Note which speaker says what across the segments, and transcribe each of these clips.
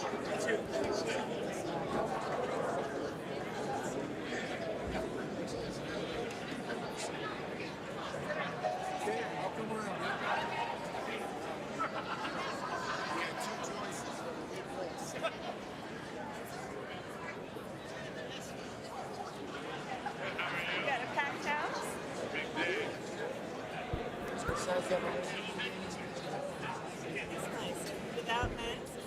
Speaker 1: I'll come around. You got two choices.
Speaker 2: You got a packed house? It's nice. Without masks?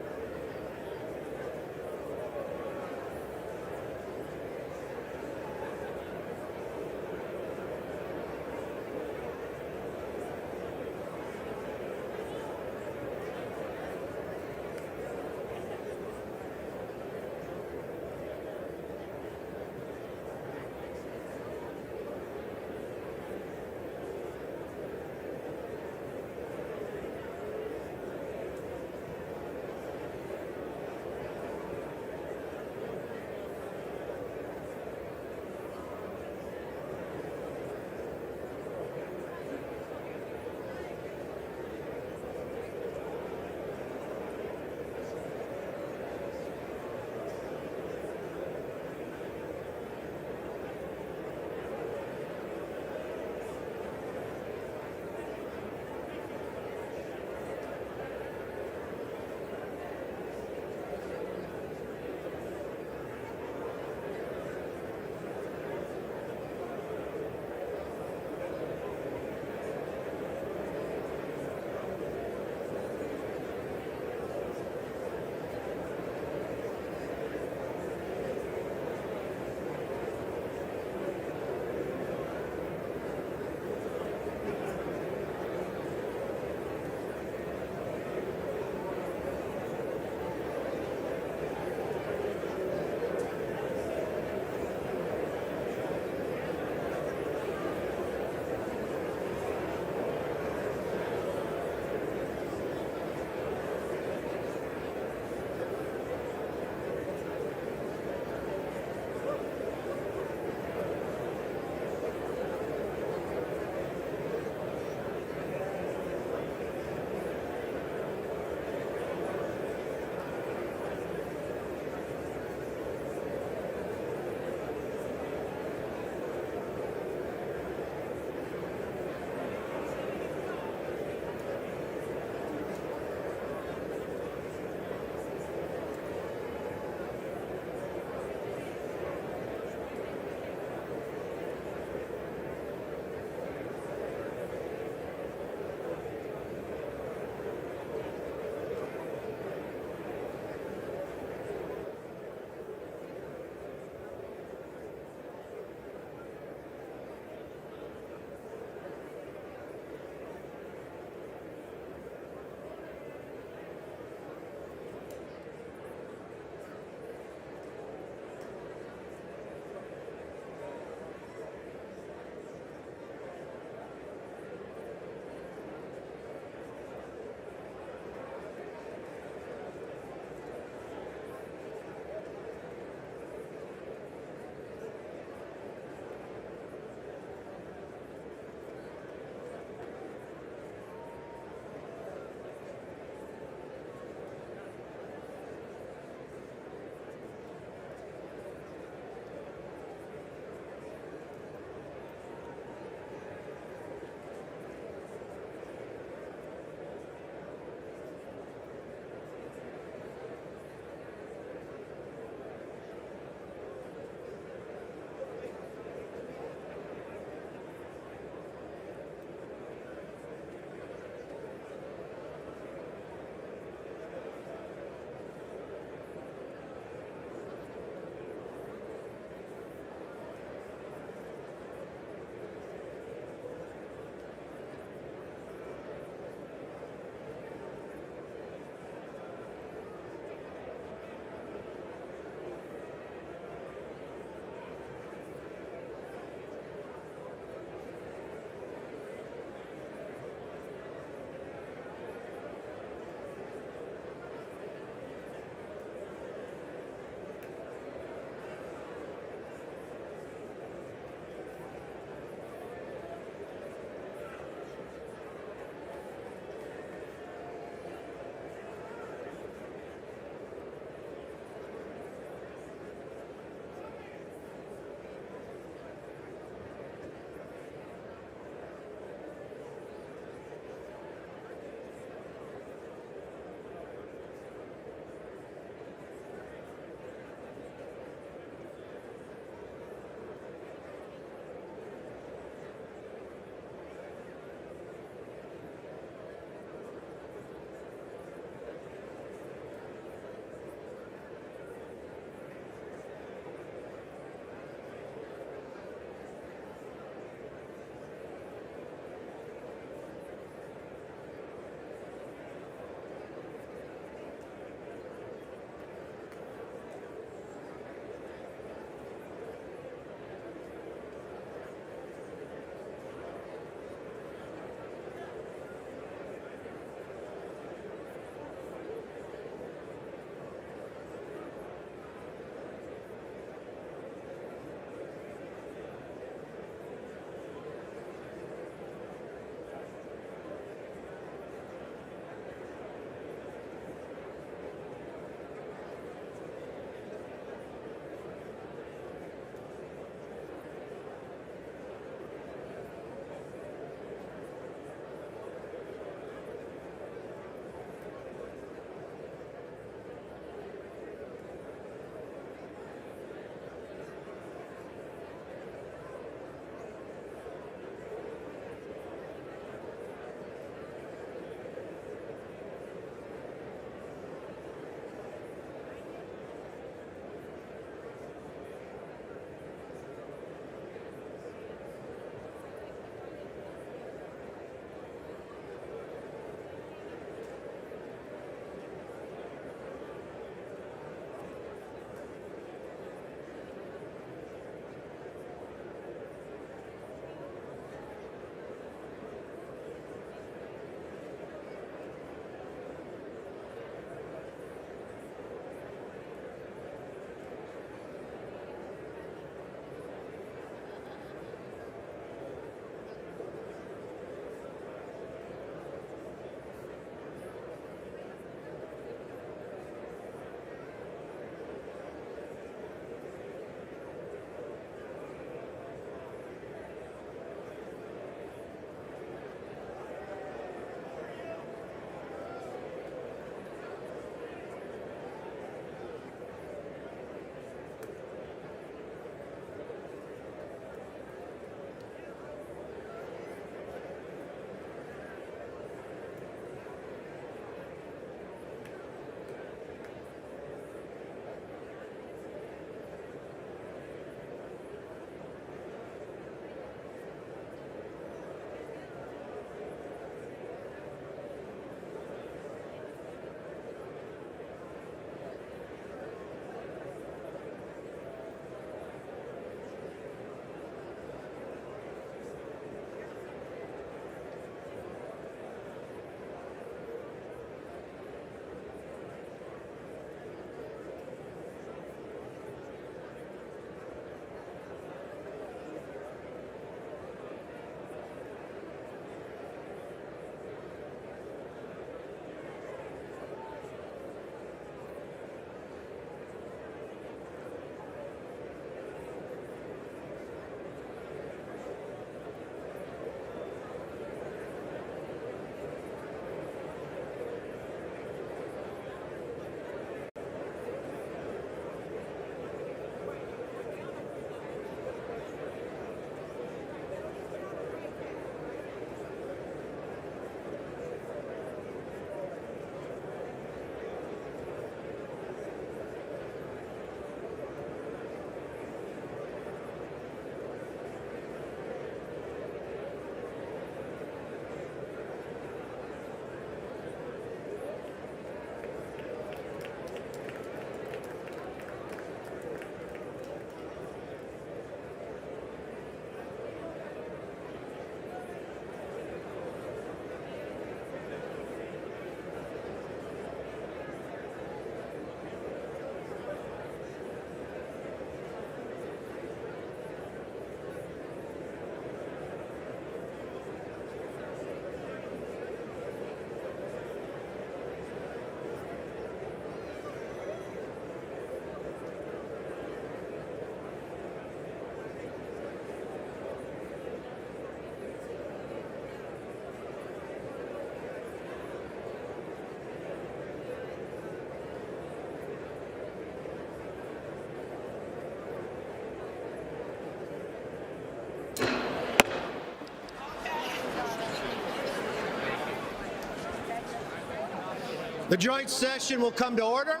Speaker 3: The joint session will come to order.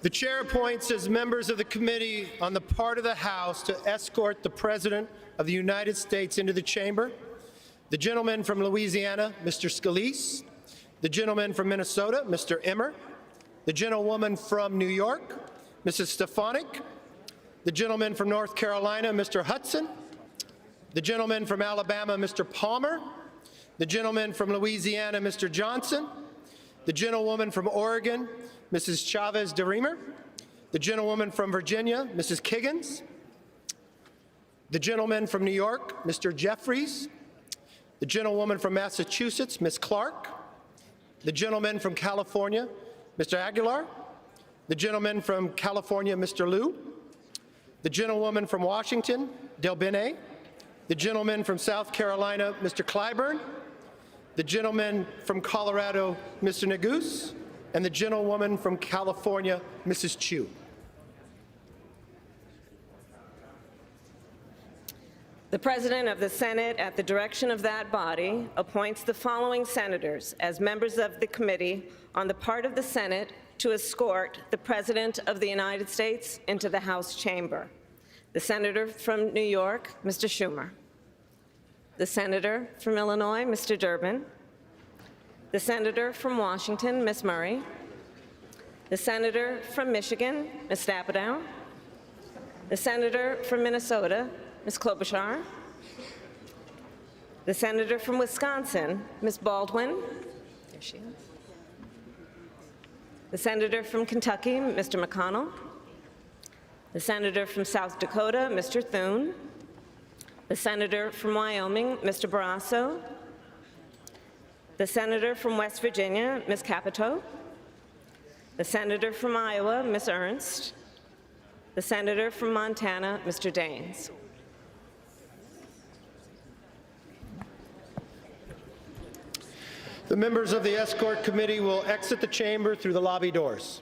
Speaker 3: The chair appoints as members of the committee on the part of the House to escort the President of the United States into the chamber: the gentleman from Louisiana, Mr. Scalise; the gentleman from Minnesota, Mr. Emmer; the gentlewoman from New York, Mrs. Stefanik; the gentleman from North Carolina, Mr. Hudson; the gentleman from Alabama, Mr. Palmer; the gentleman from Louisiana, Mr. Johnson; the gentlewoman from Oregon, Mrs. Chavez DeRemer; the gentlewoman from Virginia, Mrs. Kiggins; the gentleman from New York, Mr. Jeffries; the gentlewoman from Massachusetts, Ms. Clark; the gentleman from California, Mr. Aguilar; the gentleman from California, Mr. Liu; the gentlewoman from Washington, Del Bene; the gentleman from South Carolina, Mr. Clyburn; the gentleman from Colorado, Mr. Neguse; and the gentlewoman from California, Mrs. Chu.
Speaker 4: The President of the Senate, at the direction of that body, appoints the following senators as members of the committee on the part of the Senate to escort the President of the United States into the House chamber: the Senator from New York, Mr. Schumer; the Senator from Illinois, Mr. Durbin; the Senator from Washington, Ms. Murray; the Senator from Michigan, Ms. Stapadow; the Senator from Minnesota, Ms. Klobuchar; the Senator from Wisconsin, Ms. Baldwin; there she is; the Senator from Kentucky, Mr. McConnell; the Senator from South Dakota, Mr. Thune; the Senator from Wyoming, Mr. Barrasso; the Senator from West Virginia, Ms. Capito; the Senator from Iowa, Ms. Ernst; the Senator from Montana, Mr. Daines.
Speaker 3: The members of the escort committee will exit the chamber through the lobby doors.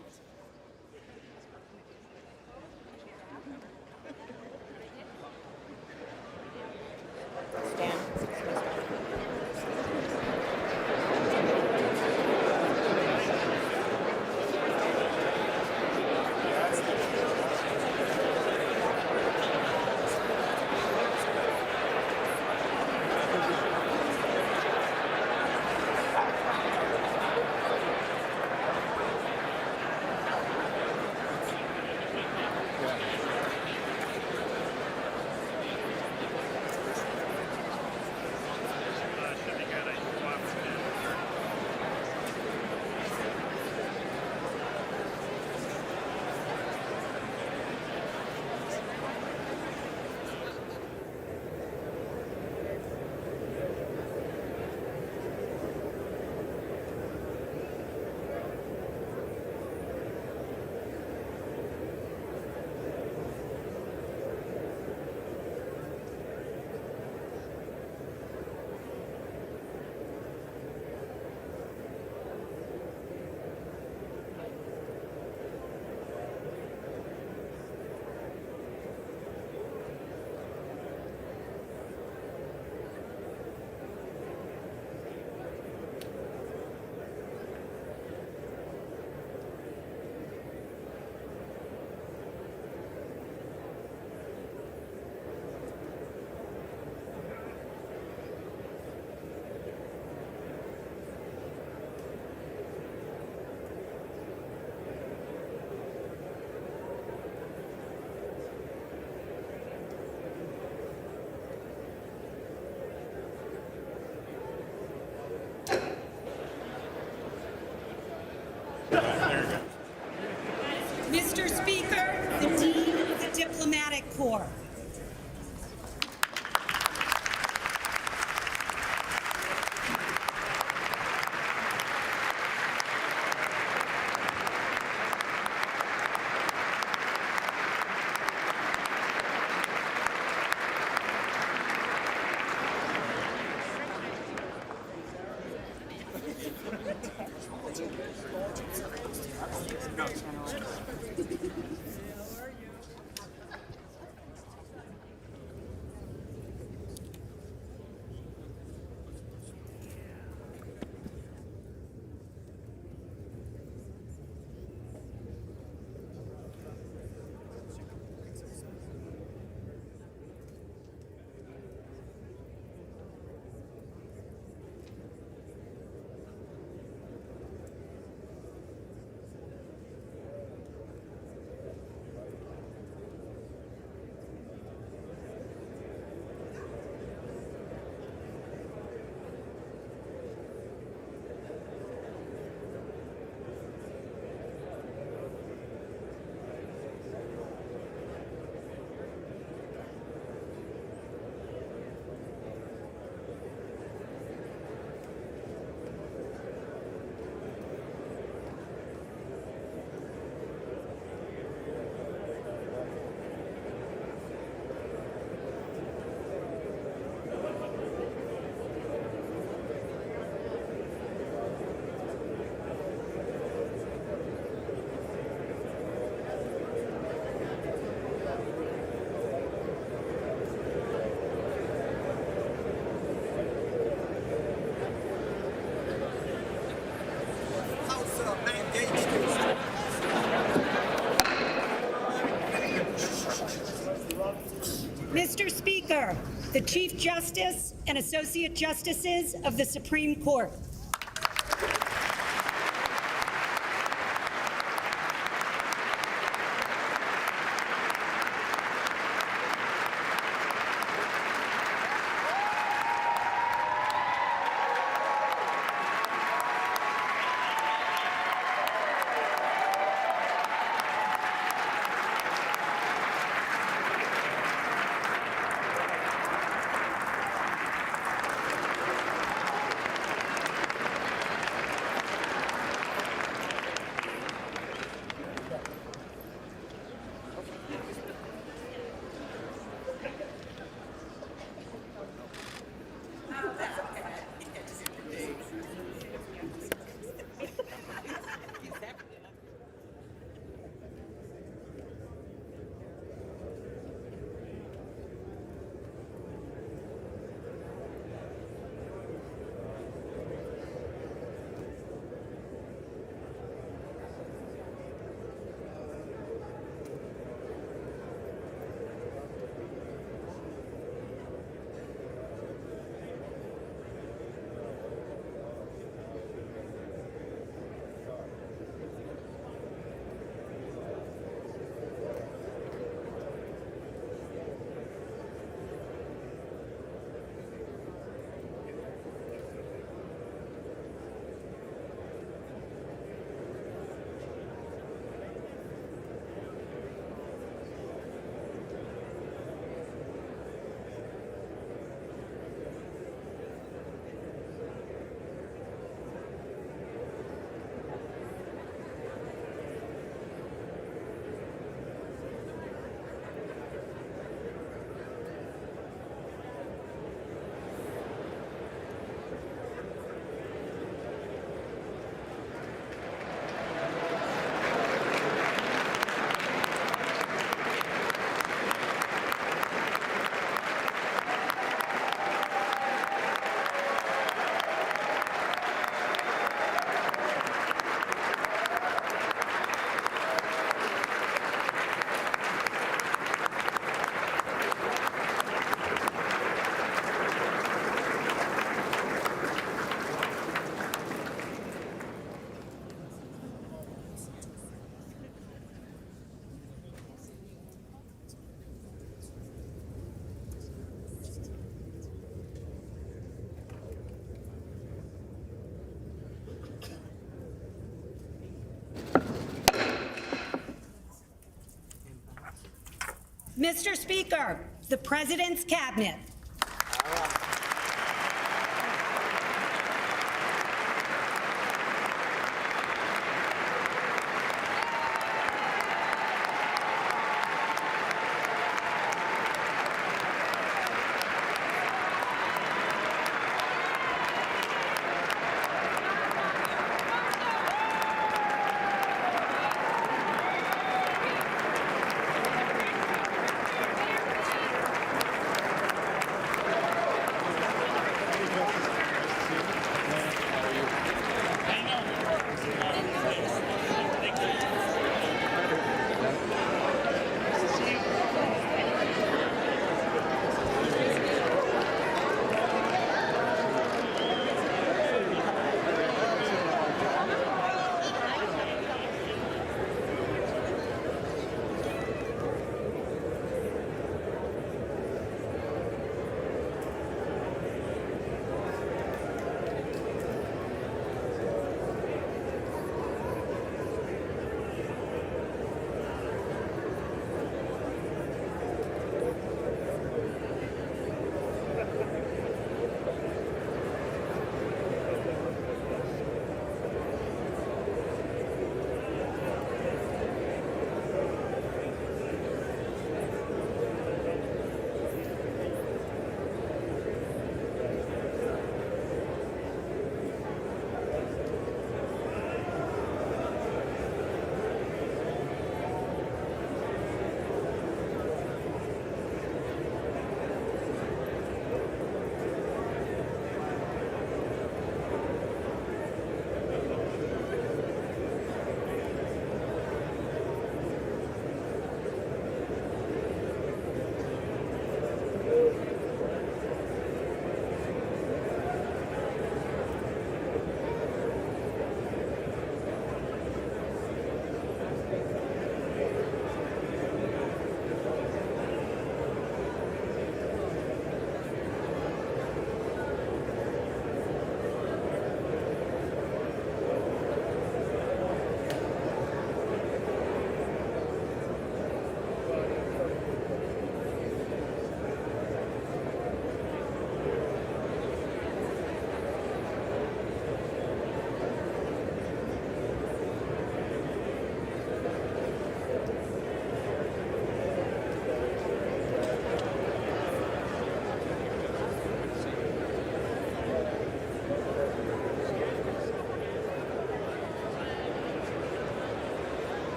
Speaker 5: Mr. Speaker, the Dean of the Diplomatic Corps. Speaker, the Chief Justice and Associate Justices of the Supreme Court. Mr. Speaker, the President's Cabinet.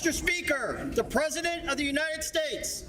Speaker 6: Mr. Speaker, the President of the United States.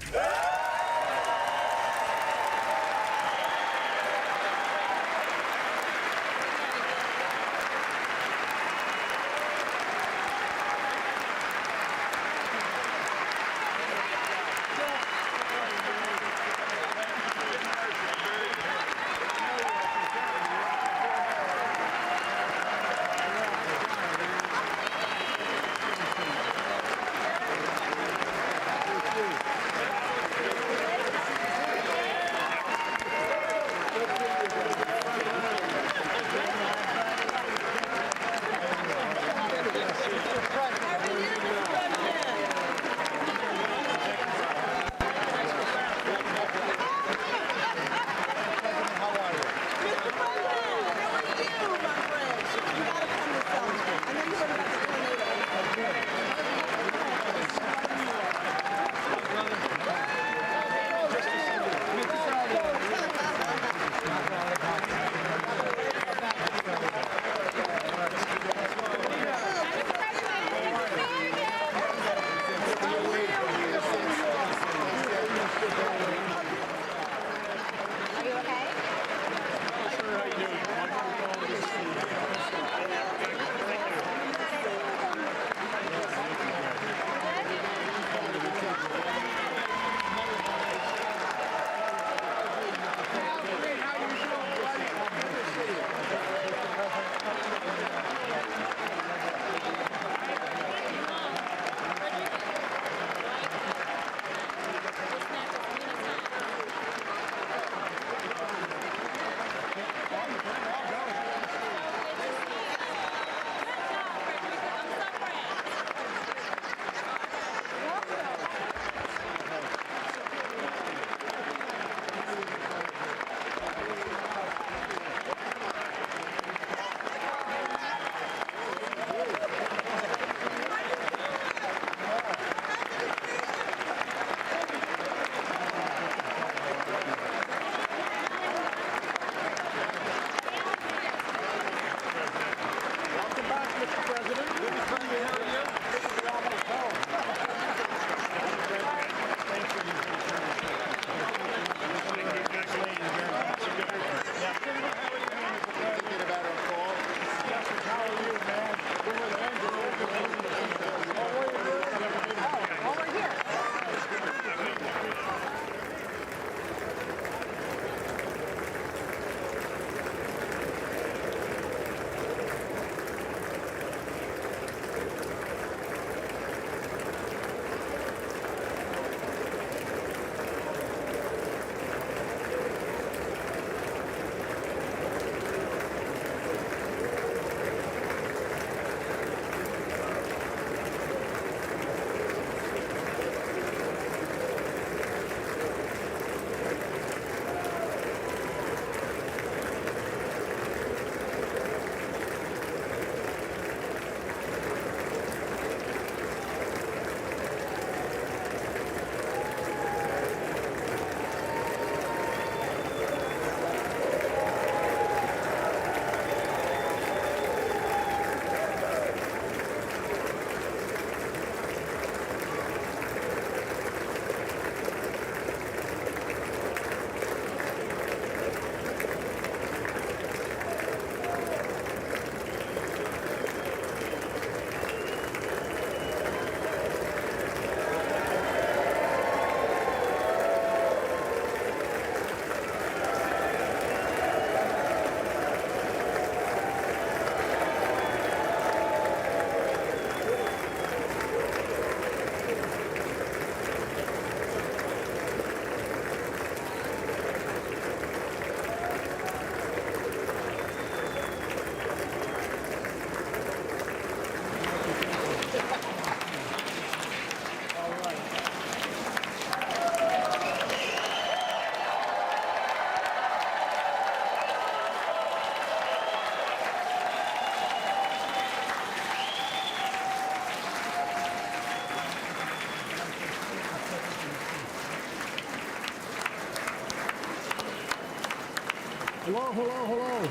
Speaker 1: Hello, hello, hello.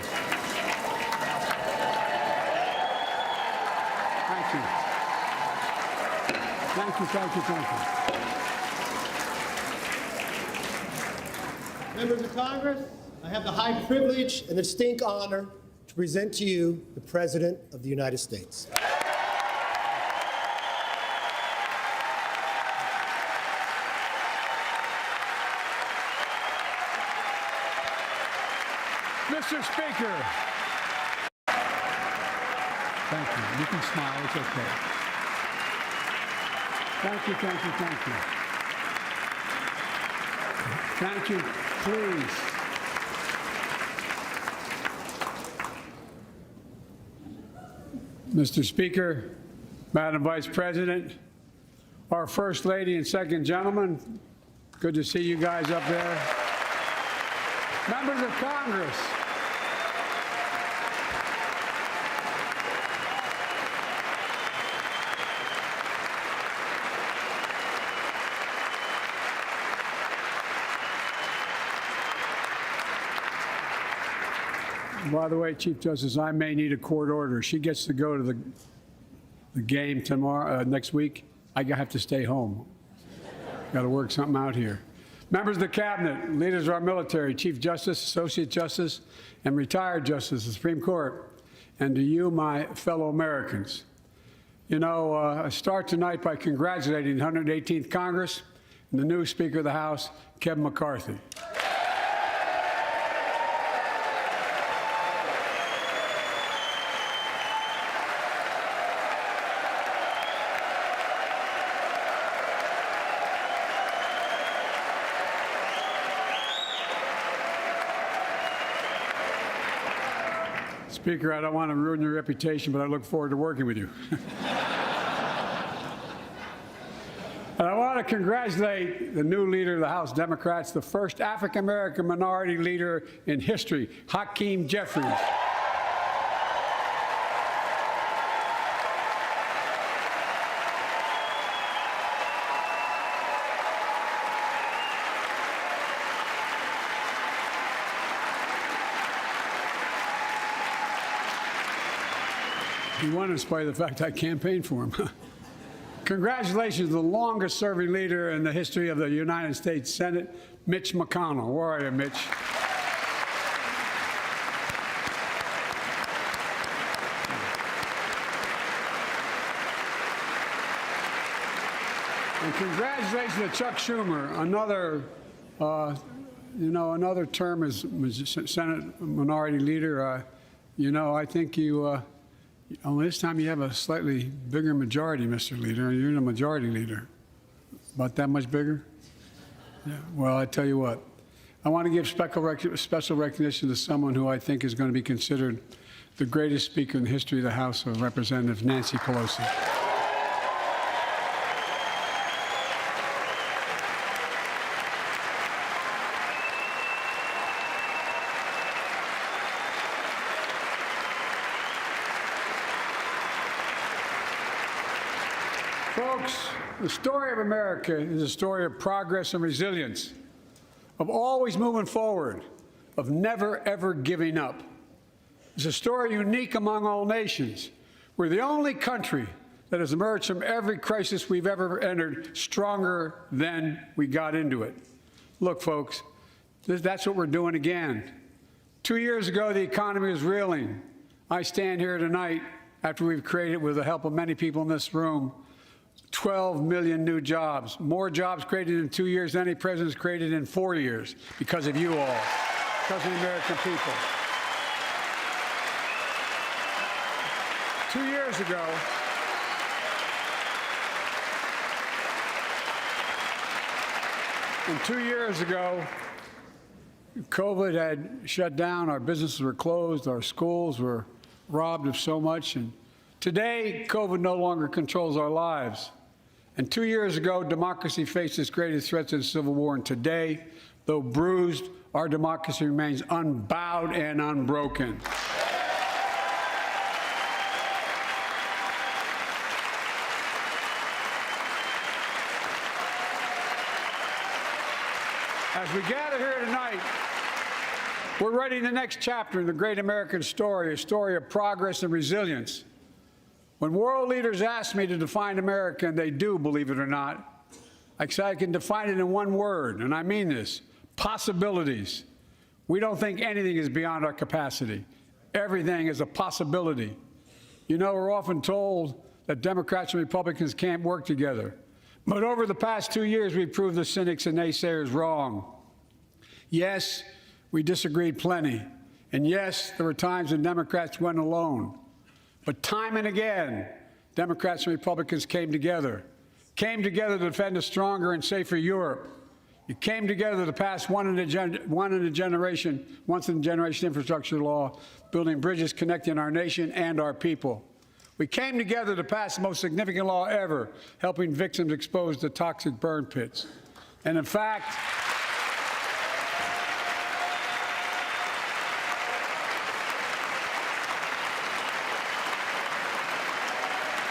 Speaker 1: Thank you. Thank you, thank you, thank you.
Speaker 3: Members of Congress, I have the high privilege and the distinct honor to present to you the President of the United States.
Speaker 1: Mr. Speaker. Thank you. You can smile. It's okay. Thank you, thank you, thank you. Thank you. Please. Mr. Speaker, Madam Vice President, our First Lady and Second Gentleman, good to see you guys up there. Members of Congress, by the way, Chief Justice, I may need a court order. She gets to go to the game tomorrow, next week. I have to stay home. Got to work something out here. Members of the Cabinet, leaders of our military, Chief Justice, Associate Justice, and retired Justice of the Supreme Court, and to you, my fellow Americans. You know, I start tonight by congratulating the 118th Congress and the new Speaker of the House, Kevin McCarthy. Speaker, I don't want to ruin your reputation, but I look forward to working with you. And I want to congratulate the new leader of the House Democrats, the first African-American minority leader in history, Hakeem Jeffries. He won in spite of the fact I campaigned for him. Congratulations to the longest-serving leader in the history of the United States Senate, Mitch McConnell. Where are you, Mitch? And congratulations to Chuck Schumer, another, another term as Senate Minority Leader. I think you. Only this time you have a slightly bigger majority, Mr. Leader. You're the majority leader. About that much bigger? Yeah. Well, I tell you what. I want to give special recognition to someone who I think is going to be considered the greatest speaker in the history of the House of Representatives, Nancy Pelosi. Folks, the story of America is a story of progress and resilience, of always moving forward, of never, ever giving up. It's a story unique among all nations. We're the only country that has emerged from every crisis we've ever entered stronger than we got into it. Look, folks, that's what we're doing again. 2 years ago, the economy was reeling. I stand here tonight after we've created, with the help of many people in this room, 12 million new jobs, more jobs created in 2 years than any president's created in 4 years, because of you all, because of the American people. 2 years ago, and 2 years ago, COVID had shut down, our businesses were closed, our schools were robbed of so much, and today, COVID no longer controls our lives. And 2 years ago, democracy faced its greatest threats in the Civil War. And today, though bruised, our democracy remains unbowed and unbroken. As we gather here tonight, we're writing the next chapter in the great American story, a story of progress and resilience. When world leaders ask me to define America, and they do, believe it or not, I say I can define it in one word, and I mean this: possibilities. We don't think anything is beyond our capacity. Everything is a possibility. You know, we're often told that Democrats and Republicans can't work together. But over the past 2 years, we've proved the cynics and naysayers wrong. Yes, we disagreed plenty. And yes, there were times when Democrats went alone. But time and again, Democrats and Republicans came together to defend a stronger and safer Europe. You came together to pass once in a generation infrastructure law, building bridges connecting our nation and our people. We came together to pass the most significant law ever, helping victims exposed to toxic burn pits. And in fact,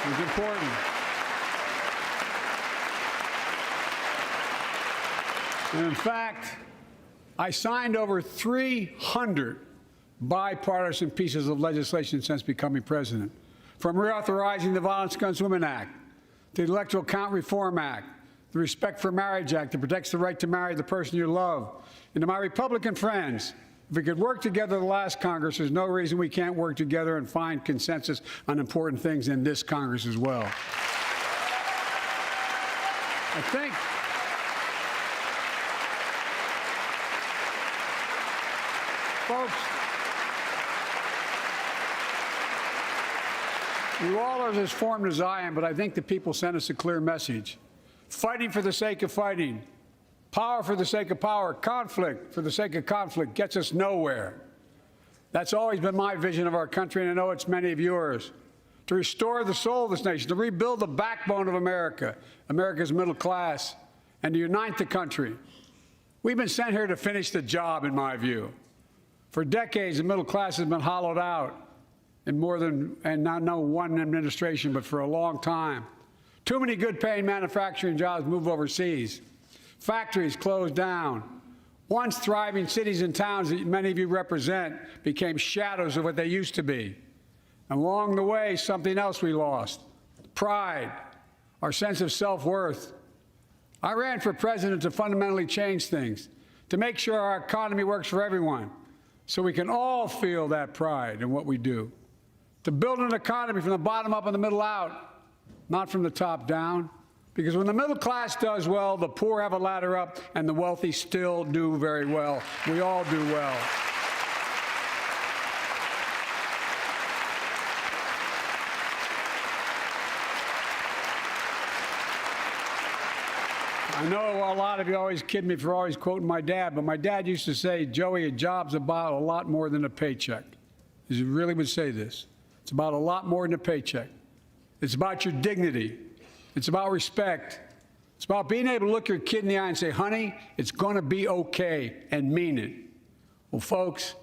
Speaker 1: it was important. And in fact, I signed over 300 bipartisan pieces of legislation since becoming president, from reauthorizing the Violence Against Women Act, the Electoral Count Reform Act, the Respect for Marriage Act that protects the right to marry the person you love. And to my Republican friends, if we could work together the last Congress, there's no reason we can't work together and find consensus on important things in this Congress as well. I think folks, you all are as formed as I am, but I think the people sent us a clear message. Fighting for the sake of fighting, power for the sake of power, conflict for the sake of conflict gets us nowhere. That's always been my vision of our country, and I know it's many of yours. To restore the soul of this nation, to rebuild the backbone of America, America's middle class, and to unite the country. We've been sent here to finish the job, in my view. For decades, the middle class has been hollowed out in more than, and not no one administration, but for a long time. Too many good-paying manufacturing jobs move overseas. Factories closed down. Once thriving cities and towns that many of you represent became shadows of what they used to be. And along the way, something else we lost: pride, our sense of self-worth. I ran for president to fundamentally change things, to make sure our economy works for everyone, so we can all feel that pride in what we do. To build an economy from the bottom up and the middle out, not from the top down. Because when the middle class does well, the poor have a ladder up, and the wealthy still do very well. We all do well. I know a lot of you always kid me for always quoting my dad, but my dad used to say, "Joey, a job's about a lot more than a paycheck." He really would say this. It's about a lot more than a paycheck. It's about your dignity. It's about respect. It's about being able to look your kid in the eye and say, "Honey, it's going to be okay," and mean it. Well, folks,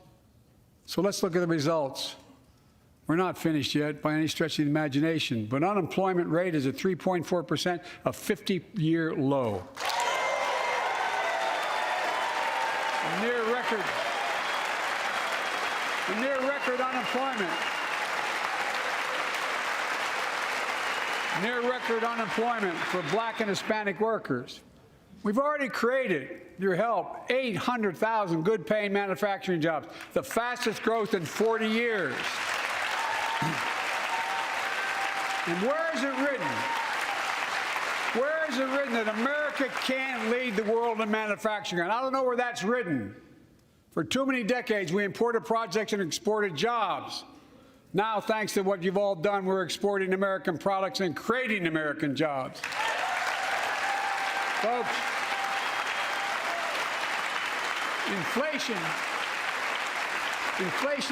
Speaker 1: so let's look at the results. We're not finished yet by any stretch of the imagination, but unemployment rate is at 3.4%, a 50-year low. A near record unemployment. Near record unemployment for Black and Hispanic workers. We've already created, with your help, 800,000 good-paying manufacturing jobs, the fastest growth in 40 years. And where is it written? Where is it written that America can't lead the world in manufacturing? And I don't know where that's written. For too many decades, we imported projects and exported jobs. Now, thanks to what you've all done, we're exporting American products and creating American jobs. Folks, inflation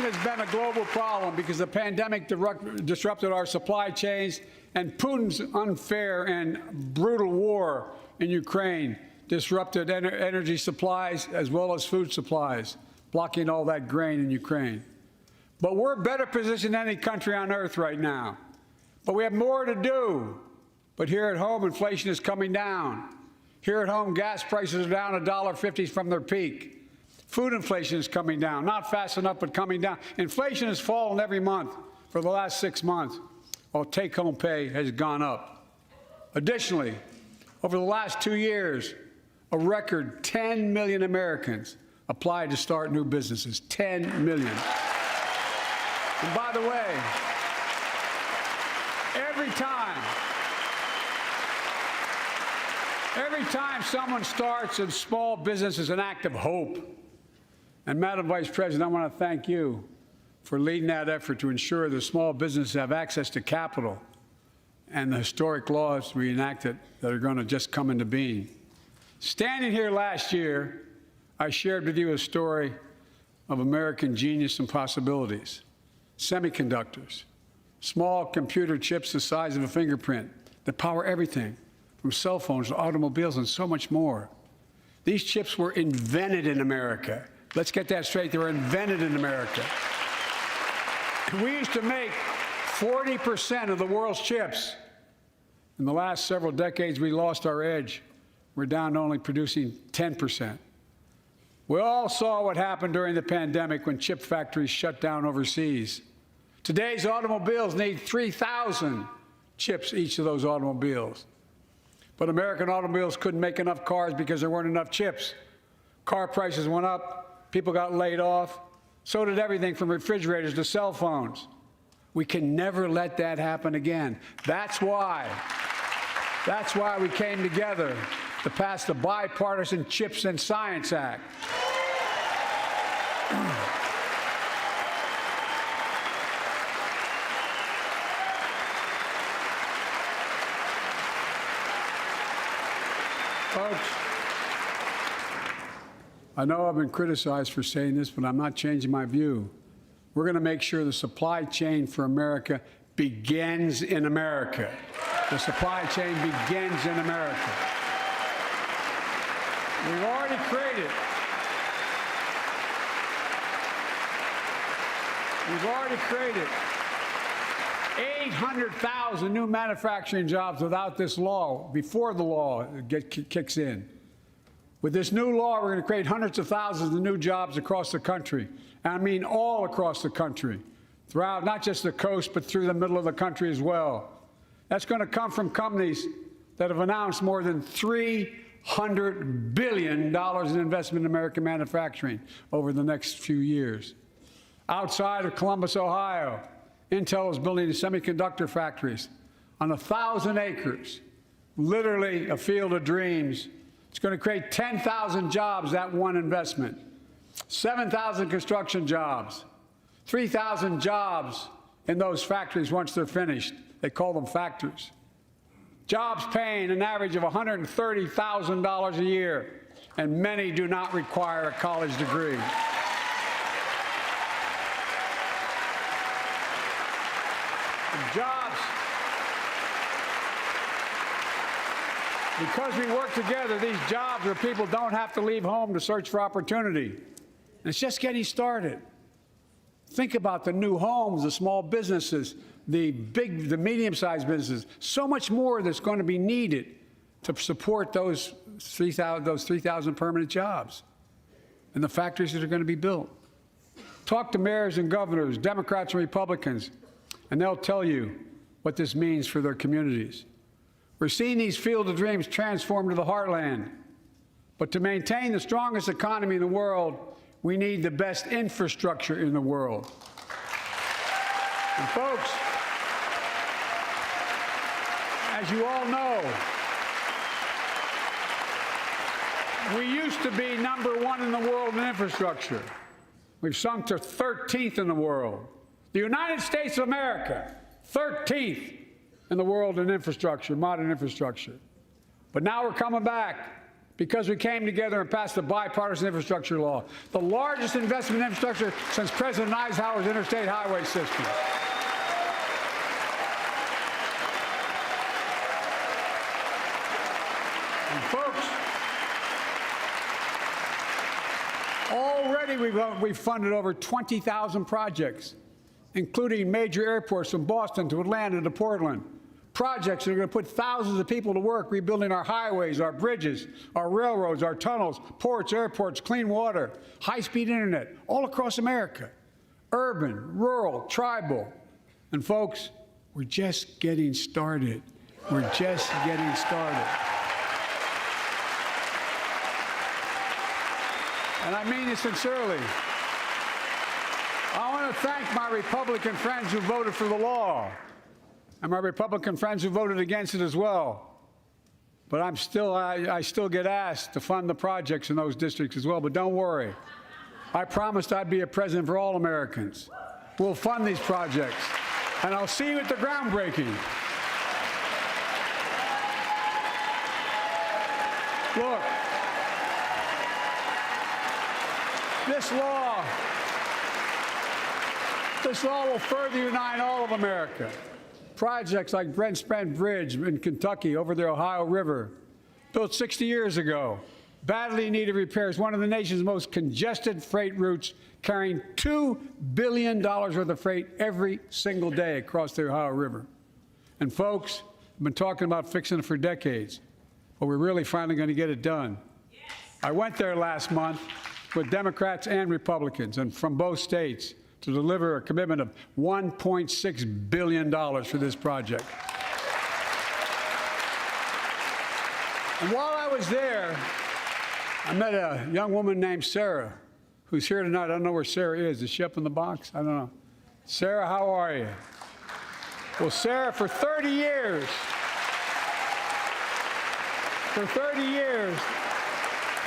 Speaker 1: has been a global problem because the pandemic disrupted our supply chains, and Putin's unfair and brutal war in Ukraine disrupted energy supplies as well as food supplies, blocking all that grain in Ukraine. But we're better positioned than any country on earth right now. But we have more to do. But here at home, inflation is coming down. Here at home, gas prices are down $1.50 from their peak. Food inflation is coming down, not fast enough, but coming down. Inflation has fallen every month for the last 6 months. while take-home pay has gone up. Additionally, over the last 2 years, a record 10 million Americans applied to start new businesses. 10 million. And by the way, every time someone starts a small business is an act of hope. And Madam Vice President, I want to thank you for leading that effort to ensure that small businesses have access to capital and the historic laws we enacted that are going to just come into being. Standing here last year, I shared with you a story of American genius and possibilities. Semiconductors, small computer chips the size of a fingerprint that power everything, from cell phones to automobiles and so much more. These chips were invented in America. Let's get that straight. They were invented in America. We used to make 40% of the world's chips. In the last several decades, we lost our edge. We're down to only producing 10%. We all saw what happened during the pandemic when chip factories shut down overseas. Today's automobiles need 3,000 chips, each of those automobiles. But American automobiles couldn't make enough cars because there weren't enough chips. Car prices went up, people got laid off. So did everything from refrigerators to cell phones. We can never let that happen again. That's why we came together to pass the Bipartisan Chips and Science Act. Folks, I know I've been criticized for saying this, but I'm not changing my view. We're going to make sure the supply chain for America begins in America. The supply chain begins in America. We've already created 800,000 new manufacturing jobs without this law, before the law kicks in. With this new law, we're going to create hundreds of thousands of new jobs across the country. And I mean all across the country, throughout not just the coast, but through the middle of the country as well. That's going to come from companies that have announced more than $300 billion in investment in American manufacturing over the next few years. Outside of Columbus, Ohio, Intel is building semiconductor factories on 1,000 acres, literally a field of dreams. It's going to create 10,000 jobs, that one investment, 7,000 construction jobs, 3,000 jobs in those factories once they're finished. They call them factories. Jobs paying an average of $130,000 a year, and many do not require a college degree. Jobs. Because we work together, these jobs where people don't have to leave home to search for opportunity. And it's just getting started. Think about the new homes, the small businesses, the medium-sized businesses. So much more that's going to be needed to support those 3,000 permanent jobs and the factories that are going to be built. Talk to mayors and governors, Democrats and Republicans, and they'll tell you what this means for their communities. We're seeing these field of dreams transform to the heartland. But to maintain the strongest economy in the world, we need the best infrastructure in the world. And folks, as you all know, we used to be #1 in the world in infrastructure. We've sunk to 13th in the world. The United States of America, 13th in the world in infrastructure, modern infrastructure. But now we're coming back because we came together and passed the bipartisan infrastructure law, the largest investment in infrastructure since President Eisenhower's interstate highway system. And folks, already we've funded over 20,000 projects, including major airports from Boston to Atlanta to Portland. Projects that are going to put thousands of people to work rebuilding our highways, our bridges, our railroads, our tunnels, ports, airports, clean water, high-speed internet, all across America. Urban, rural, tribal. And folks, We're just getting started. We're just getting started. And I mean it sincerely. I want to thank my Republican friends who voted for the law, and my Republican friends who voted against it as well. But I still get asked to fund the projects in those districts as well. But don't worry. I promised I'd be a president for all Americans. We'll fund these projects. And I'll see you at the groundbreaking. Look, this law will further unite all of America. Projects like Brent Spence Bridge in Kentucky over the Ohio River, built 60 years ago, badly needed repairs, one of the nation's most congested freight routes, carrying $2 billion worth of freight every single day across the Ohio River. And folks, I've been talking about fixing it for decades, but we're really finally going to get it done. Yes. I went there last month with Democrats and Republicans, and from both states, to deliver a commitment of $1.6 billion for this project. And while I was there, I met a young woman named Sarah, who's here tonight. I don't know where Sarah is. Is she up in the box? I don't know. Sarah, how are you? Well, Sarah, for 30 years,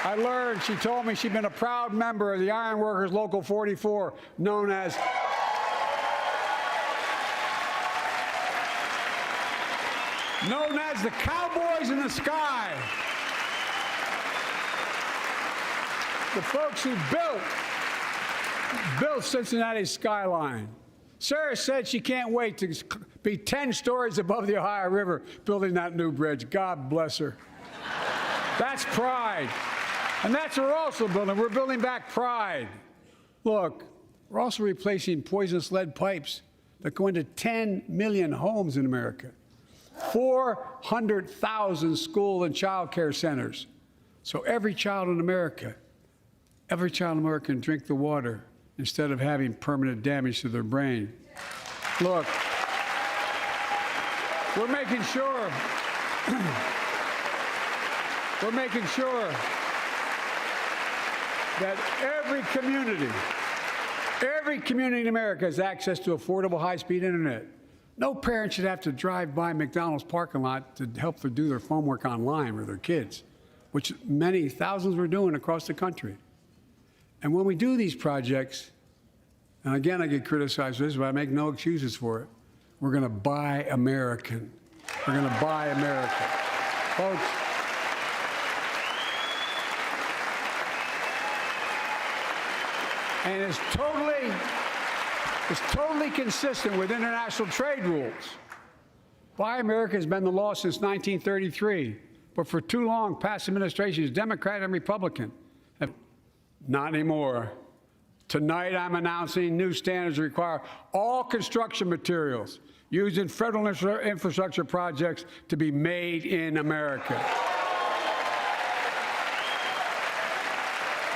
Speaker 1: I learned, she told me she'd been a proud member of the Iron Workers Local 44, known as the Cowboys in the Sky. The folks who built Cincinnati's skyline. Sarah said she can't wait to be 10 stories above the Ohio River building that new bridge. God bless her. That's pride. And that's what we're also building. We're building back pride. Look, we're also replacing poisonous lead pipes that go into 10 million homes in America, 400,000 school and child care centers. So every child in America can drink the water instead of having permanent damage to their brain. Look, we're making sure that every community in America has access to affordable high-speed internet. No parent should have to drive by McDonald's parking lot to help them do their homework online with their kids, which many thousands were doing across the country. And when we do these projects, and again, I get criticized for this, but I make no excuses for it, we're going to buy American. We're going to buy America. Folks, and it's totally consistent with international trade rules. Buy America has been the law since 1933, but for too long, past administrations, Democrat and Republican, have not anymore. Tonight, I'm announcing new standards that require all construction materials used in federal infrastructure projects to be made in America.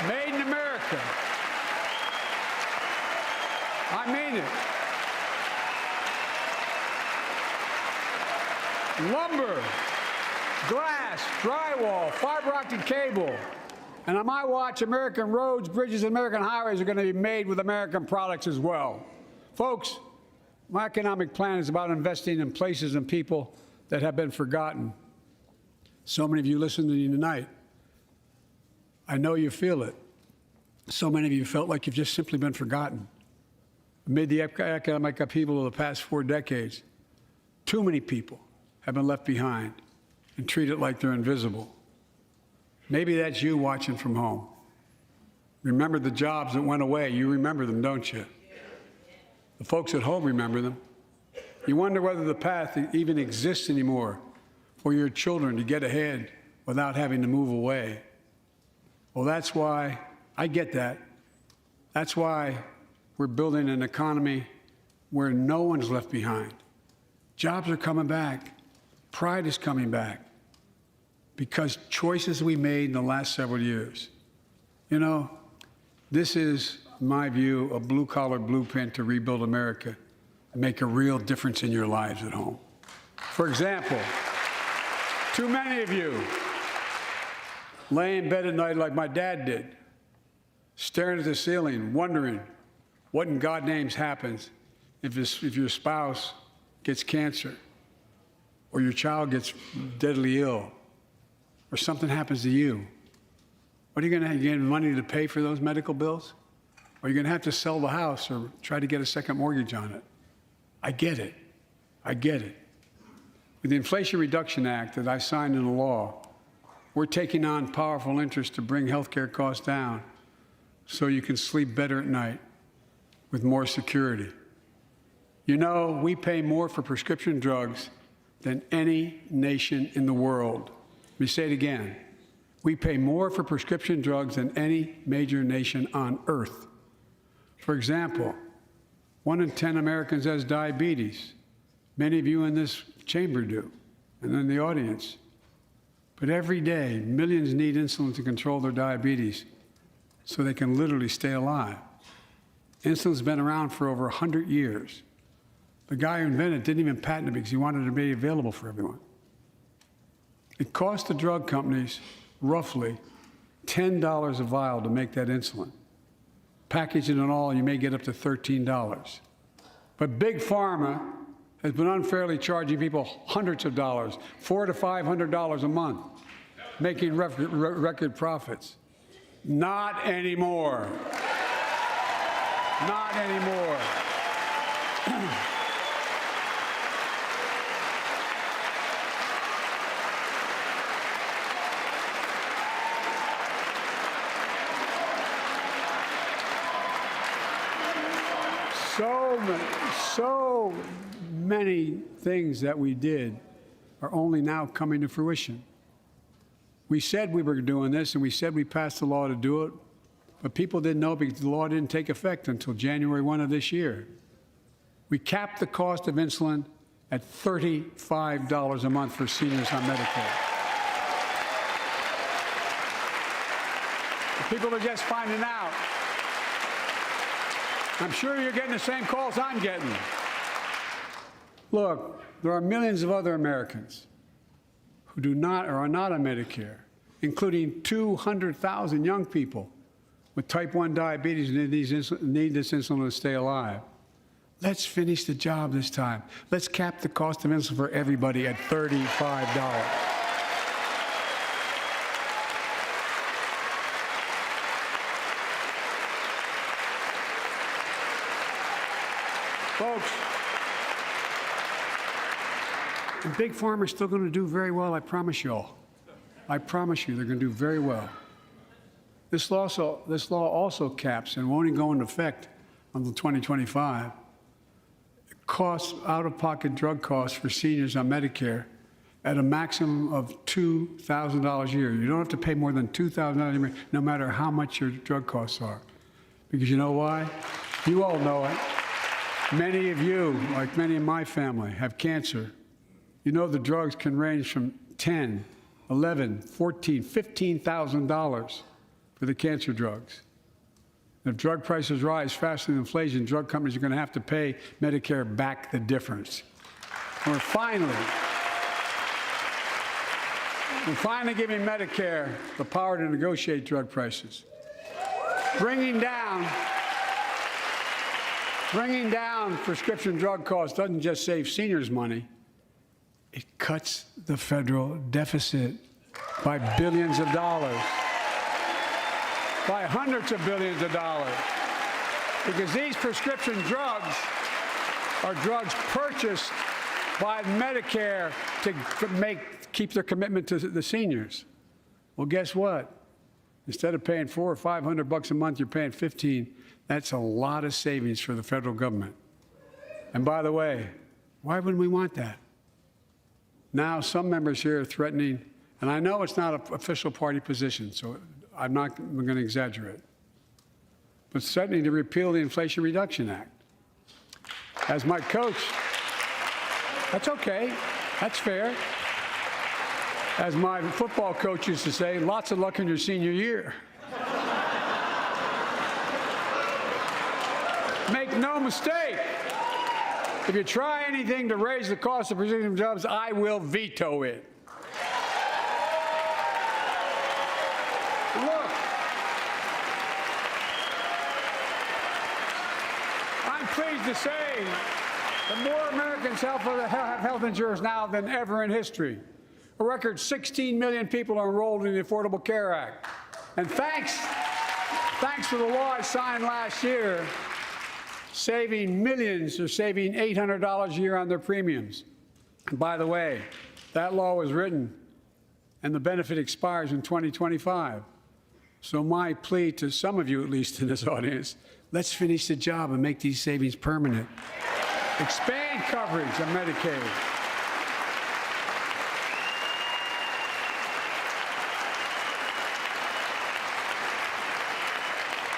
Speaker 1: Made in America. I mean it. Lumber, glass, drywall, fiber optic cable. And on my watch, American roads, bridges, and American highways are going to be made with American products as well. Folks, my economic plan is about investing in places and people that have been forgotten. So many of you listening to me tonight, I know you feel it. So many of you felt like you've just simply been forgotten. Amid the economic upheaval of the past 4 decades, too many people have been left behind and treated like they're invisible. Maybe that's you watching from home. Remember the jobs that went away. You remember them, don't you? The folks at home remember them. You wonder whether the path even exists anymore for your children to get ahead without having to move away. Well, that's why I get that. That's why we're building an economy where no one's left behind. Jobs are coming back. Pride is coming back because choices we made in the last several years. You know, this is, in my view, a blue-collar blueprint to rebuild America. and make a real difference in your lives at home. For example, too many of you lay in bed at night like my dad did, staring at the ceiling, wondering what in God's name happens if your spouse gets cancer, or your child gets deadly ill, or something happens to you. What are you going to get money to pay for those medical bills? Or you're going to have to sell the house or try to get a second mortgage on it. I get it. I get it. With the Inflation Reduction Act that I signed into law, we're taking on powerful interest to bring health care costs down so you can sleep better at night with more security. You know, we pay more for prescription drugs than any nation in the world. Let me say it again. We pay more for prescription drugs than any major nation on earth. For example, 1 in 10 Americans has diabetes. Many of you in this chamber do, and in the audience. But every day, millions need insulin to control their diabetes so they can literally stay alive. Insulin's been around for over 100 years. The guy who invented it didn't even patent it because he wanted it to be available for everyone. It cost the drug companies roughly $10 a vial to make that insulin. Package it and all, you may get up to $13. But Big Pharma has been unfairly charging people hundreds of dollars, $400 to $500 a month, making record profits. Not anymore. Not anymore. So many things that we did are only now coming to fruition. We said we were doing this, and we said we passed the law to do it, but people didn't know because the law didn't take effect until January 1 of this year. We capped the cost of insulin at $35 a month for seniors on Medicare. People are just finding out. I'm sure you're getting the same calls I'm getting. Look, there are millions of other Americans who do not or are not on Medicare, including 200,000 young people with type 1 diabetes and need this insulin to stay alive. Let's finish the job this time. Let's cap the cost of insulin for everybody at $35. Folks, and Big Pharma's still going to do very well, I promise you all. I promise you they're going to do very well. This law also caps and won't even go into effect until 2025. It costs out-of-pocket drug costs for seniors on Medicare at a maximum of $2,000 a year. You don't have to pay more than $2,000 a year, no matter how much your drug costs are. Because you know why? You all know it. Many of you, like many in my family, have cancer. You know the drugs can range from $10,000, $11,000, $14,000, $15,000 for the cancer drugs. If drug prices rise faster than inflation, drug companies are going to have to pay Medicare back the difference. And we're finally giving Medicare the power to negotiate drug prices. Bringing down prescription drug costs doesn't just save seniors money, it cuts the federal deficit by billions of dollars, by hundreds of billions of dollars. Because these prescription drugs are drugs purchased by Medicare to keep their commitment to the seniors. Well, guess what? Instead of paying $400 or $500 a month, you're paying $15. That's a lot of savings for the federal government. And by the way, why wouldn't we want that? Now, some members here are threatening, and I know it's not an official party position, so I'm going to exaggerate, but threatening to repeal the Inflation Reduction Act. As my coach, that's okay, that's fair. As my football coach used to say, lots of luck in your senior year. Make no mistake, If you try anything to raise the cost of producing jobs, I will veto it. Look, I'm pleased to say that more Americans have health insurance now than ever in history. A record 16 million people are enrolled in the Affordable Care Act. And thanks to the law I signed last year, saving millions are saving $800 a year on their premiums. And by the way, that law was written and the benefit expires in 2025. So my plea to some of you, at least in this audience, let's finish the job and make these savings permanent. Expand coverage of Medicaid.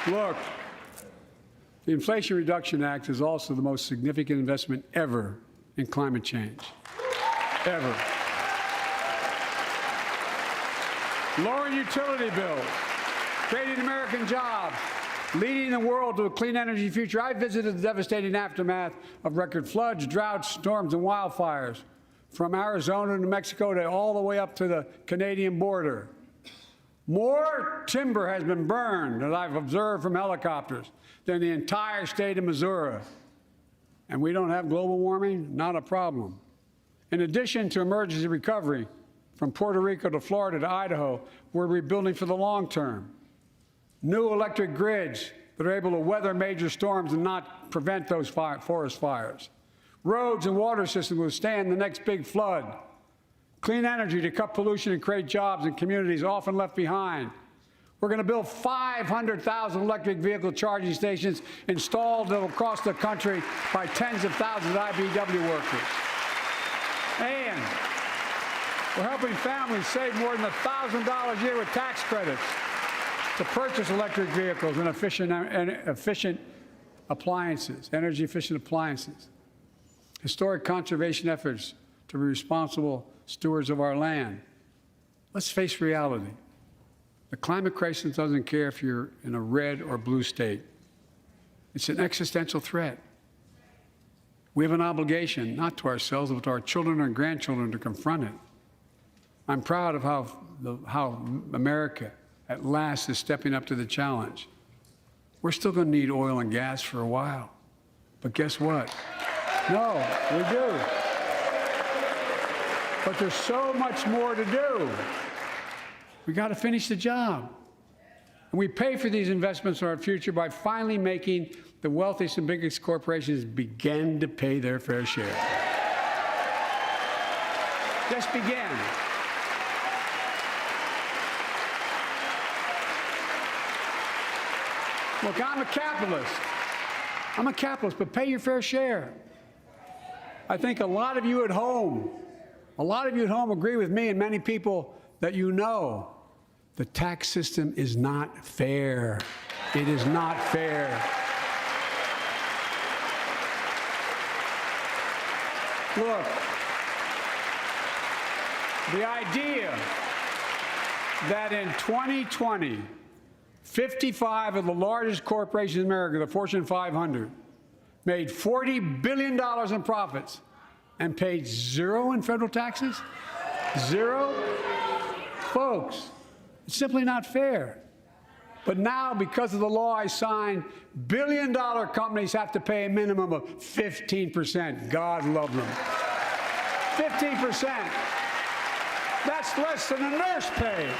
Speaker 1: Look, the Inflation Reduction Act is also the most significant investment ever in climate change. Ever. Lowering utility bills, creating American jobs, leading the world to a clean energy future. I visited the devastating aftermath of record floods, droughts, storms, and wildfires from Arizona to Mexico to all the way up to the Canadian border. More timber has been burned, as I've observed from helicopters, than the entire state of Missouri. And we don't have global warming? Not a problem. In addition to emergency recovery, from Puerto Rico to Florida to Idaho, we're rebuilding for the long term. New electric grids that are able to weather major storms and not prevent those forest fires. Roads and water systems withstand the next big flood. Clean energy to cut pollution and create jobs in communities often left behind. We're going to build 500,000 electric vehicle charging stations installed across the country by tens of thousands of IBEW workers. And we're helping families save more than $1,000 a year with tax credits to purchase electric vehicles and efficient appliances, energy-efficient appliances. Historic conservation efforts to be responsible stewards of our land. Let's face reality. The climate crisis doesn't care if you're in a red or blue state. It's an existential threat. We have an obligation, not to ourselves, but to our children and grandchildren, to confront it. I'm proud of how America, at last, is stepping up to the challenge. We're still going to need oil and gas for a while. But guess what? No, we do. But there's so much more to do. We got to finish the job. And we pay for these investments in our future by finally making the wealthiest and biggest corporations begin to pay their fair share. Just begin. Look, I'm a capitalist. I'm a capitalist, but pay your fair share. I think a lot of you at home agree with me and many people that you know. The tax system is not fair. It is not fair. Look, the idea that in 2020, 55 of the largest corporations in America, the Fortune 500, made $40 billion in profits and paid zero in federal taxes? Zero? Folks, it's simply not fair. But now, because of the law I signed, billion-dollar companies have to pay a minimum of 15%. God love them. 15%. That's less than a nurse pays.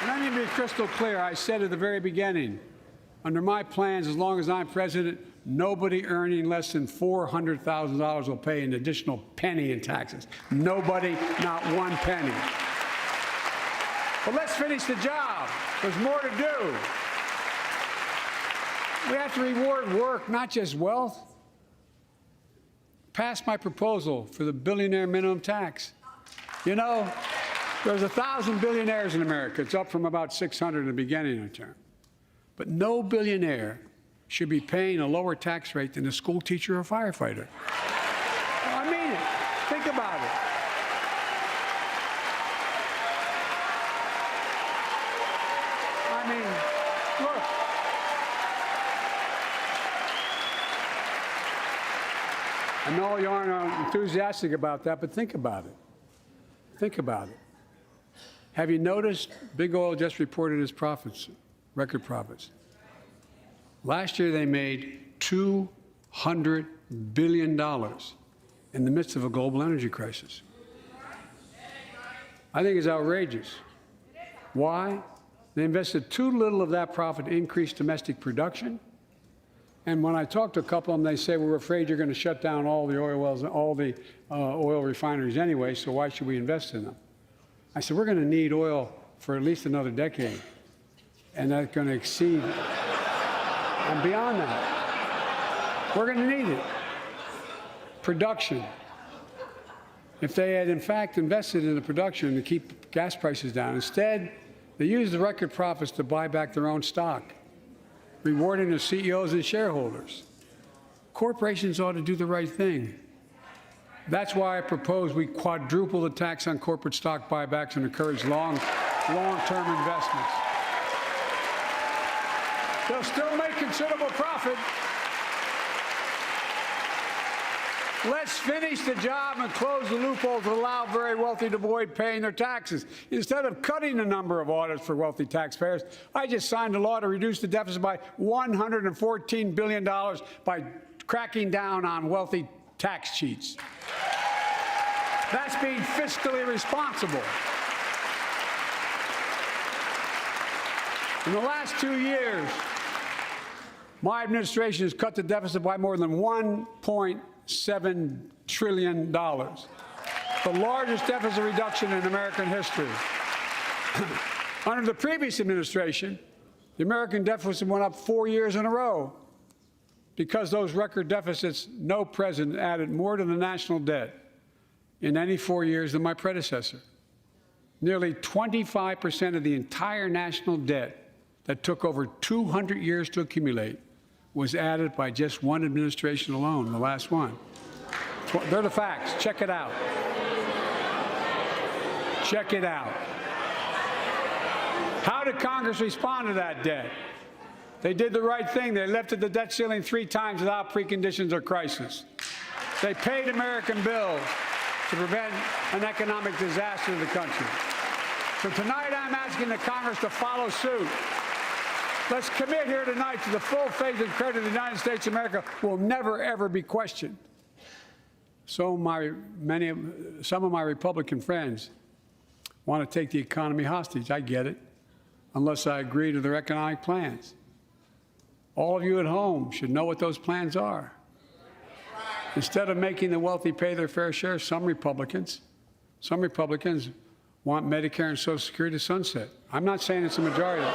Speaker 1: And let me be crystal clear. I said at the very beginning, under my plans, as long as I'm president, nobody earning less than $400,000 will pay an additional penny in taxes. Nobody, not one penny. But let's finish the job. There's more to do. We have to reward work, not just wealth. Pass my proposal for the billionaire minimum tax. You know, there's 1,000 billionaires in America. It's up from about 600 in the beginning of the term. But no billionaire should be paying a lower tax rate than a school teacher or firefighter. I mean it. Think about it. I mean, look, I know you aren't enthusiastic about that, but think about it. Think about it. Have you noticed Big Oil just reported its profits, record profits? Last year they made $200 billion in the midst of a global energy crisis. I think it's outrageous. Why? They invested too little of that profit to increase domestic production. And when I talk to a couple of them, they say, we're afraid you're going to shut down all the oil wells, all the oil refineries anyway, so why should we invest in them? I said, we're going to need oil for at least another decade, and that's going to exceed and beyond that. We're going to need it. Production. If they had, in fact, invested in the production to keep gas prices down, instead, they used the record profits to buy back their own stock, rewarding their CEOs and shareholders. Corporations ought to do the right thing. That's why I propose we quadruple the tax on corporate stock buybacks and encourage long-term investments. They'll still make considerable profit. Let's finish the job and close the loopholes that allow very wealthy to avoid paying their taxes. Instead of cutting the number of audits for wealthy taxpayers, I just signed a law to reduce the deficit by $114 billion by cracking down on wealthy tax cheats. That's being fiscally responsible. In the last 2 years, my administration has cut the deficit by more than $1.7 trillion, the largest deficit reduction in American history. Under the previous administration, the American deficit went up 4 years in a row. Because those record deficits, no president added more to the national debt in any 4 years than my predecessor. Nearly 25% of the entire national debt that took over 200 years to accumulate was added by just one administration alone, the last one. They're the facts. Check it out. Check it out. How did Congress respond to that debt? They did the right thing. They lifted the debt ceiling 3 times without preconditions or crisis. They paid American bills to prevent an economic disaster to the country. So tonight I'm asking the Congress to follow suit. Let's commit here tonight to the full faith and credit of the United States of America will never, ever be questioned. Some of my Republican friends want to take the economy hostage. I get it, unless I agree to their economic plans. All of you at home should know what those plans are. Instead of making the wealthy pay their fair share, some Republicans want Medicare and Social Security to sunset. I'm not saying it's a majority.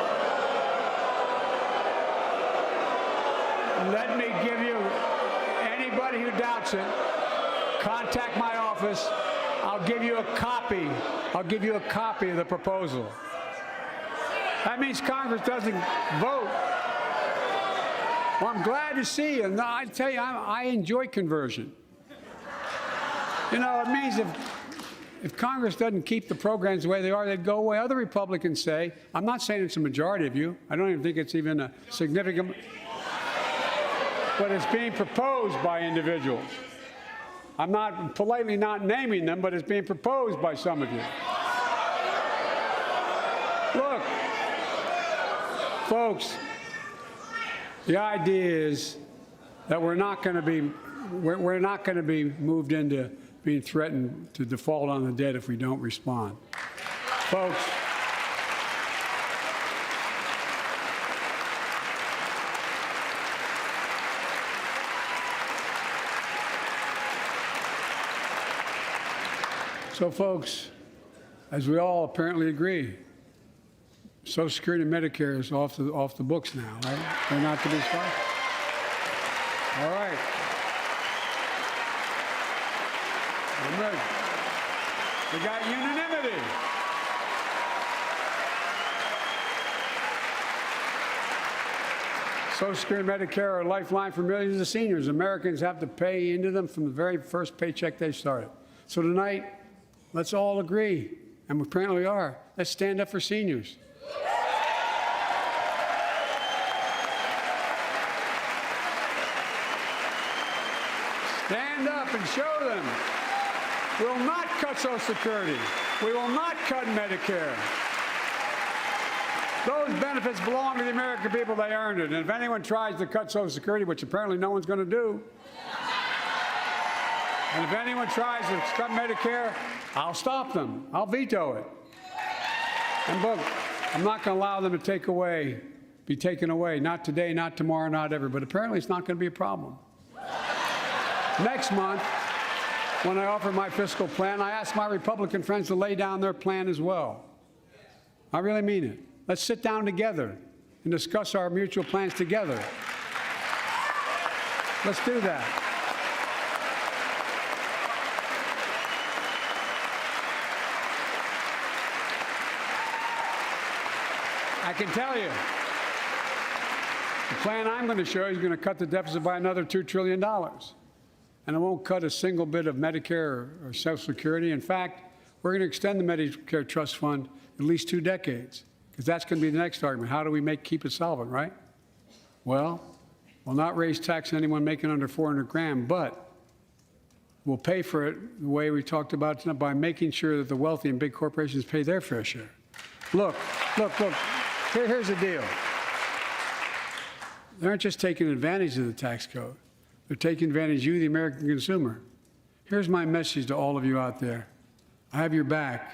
Speaker 1: Let me give you, anybody who doubts it, contact my office. I'll give you a copy. I'll give you a copy of the proposal. That means Congress doesn't vote. Well, I'm glad to see you. And I tell you, I enjoy conversion. You know, it means if Congress doesn't keep the programs the way they are, they'd go away. Other Republicans say, I'm not saying it's a majority of you. I don't even think it's even a significant, but it's being proposed by individuals. I'm not politely not naming them, but it's being proposed by some of you. Look, folks, the idea is that we're not going to be moved into being threatened to default on the debt if we don't respond. Folks, as we all apparently agree, Social Security and Medicare is off the books now, right? They're not to be stopped. All right. I'm ready. We got unanimity. Social Security and Medicare are a lifeline for millions of seniors. Americans have to pay into them from the very first paycheck they started. So tonight, let's all agree, and we apparently are. Let's stand up for seniors. Stand up and show them. We will not cut Social Security. We will not cut Medicare. Those benefits belong to the American people. They earned it. And if anyone tries to cut Social Security, which apparently no one's going to do, and if anyone tries to cut Medicare, I'll stop them. I'll veto it. And look, I'm not going to allow them to be taken away. Not today, not tomorrow, not ever. But apparently it's not going to be a problem. Next month, when I offer my fiscal plan, I ask my Republican friends to lay down their plan as well. I really mean it. Let's sit down together and discuss our mutual plans together. Let's do that. I can tell you, the plan I'm going to show you is going to cut the deficit by another $2 trillion. And it won't cut a single bit of Medicare or Social Security. In fact, we're going to extend the Medicare Trust Fund at least 2 decades, because that's going to be the next argument. How do we keep it solvent, right? Well, we'll not raise tax on anyone making under 400 grand, but we'll pay for it the way we talked about tonight, by making sure that the wealthy and big corporations pay their fair share. Look. Here's the deal. They aren't just taking advantage of the tax code. They're taking advantage of you, the American consumer. Here's my message to all of you out there. I have your back.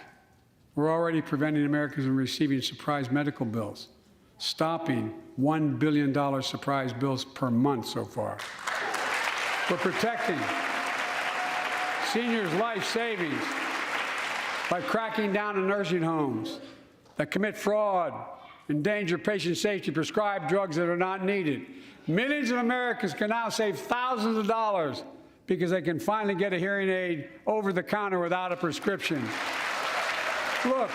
Speaker 1: We're already preventing Americans from receiving surprise medical bills, stopping $1 billion surprise bills per month so far. We're protecting seniors' life savings by cracking down on nursing homes that commit fraud, endanger patient safety, prescribe drugs that are not needed. Millions of Americans can now save thousands of dollars because they can finally get a hearing aid over the counter without a prescription. Look,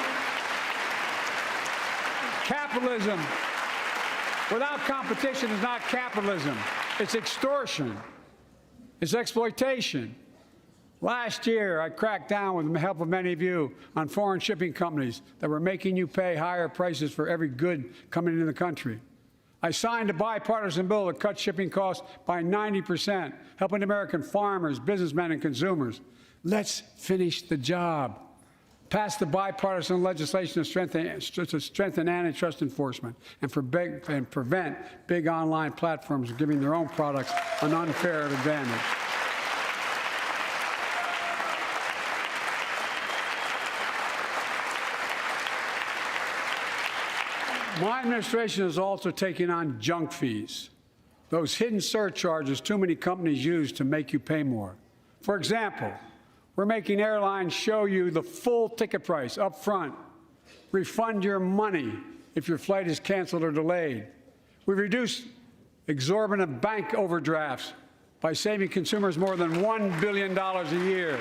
Speaker 1: capitalism without competition is not capitalism. It's extortion. It's exploitation. Last year, I cracked down with the help of many of you on foreign shipping companies that were making you pay higher prices for every good coming into the country. I signed a bipartisan bill that cut shipping costs by 90%, helping American farmers, businessmen, and consumers. Let's finish the job. Pass the bipartisan legislation to strengthen antitrust enforcement and prevent big online platforms from giving their own products an unfair advantage. My administration is also taking on junk fees, those hidden surcharges too many companies use to make you pay more. For example, we're making airlines show you the full ticket price up front, refund your money if your flight is canceled or delayed. We've reduced exorbitant bank overdrafts by saving consumers more than $1 billion a year.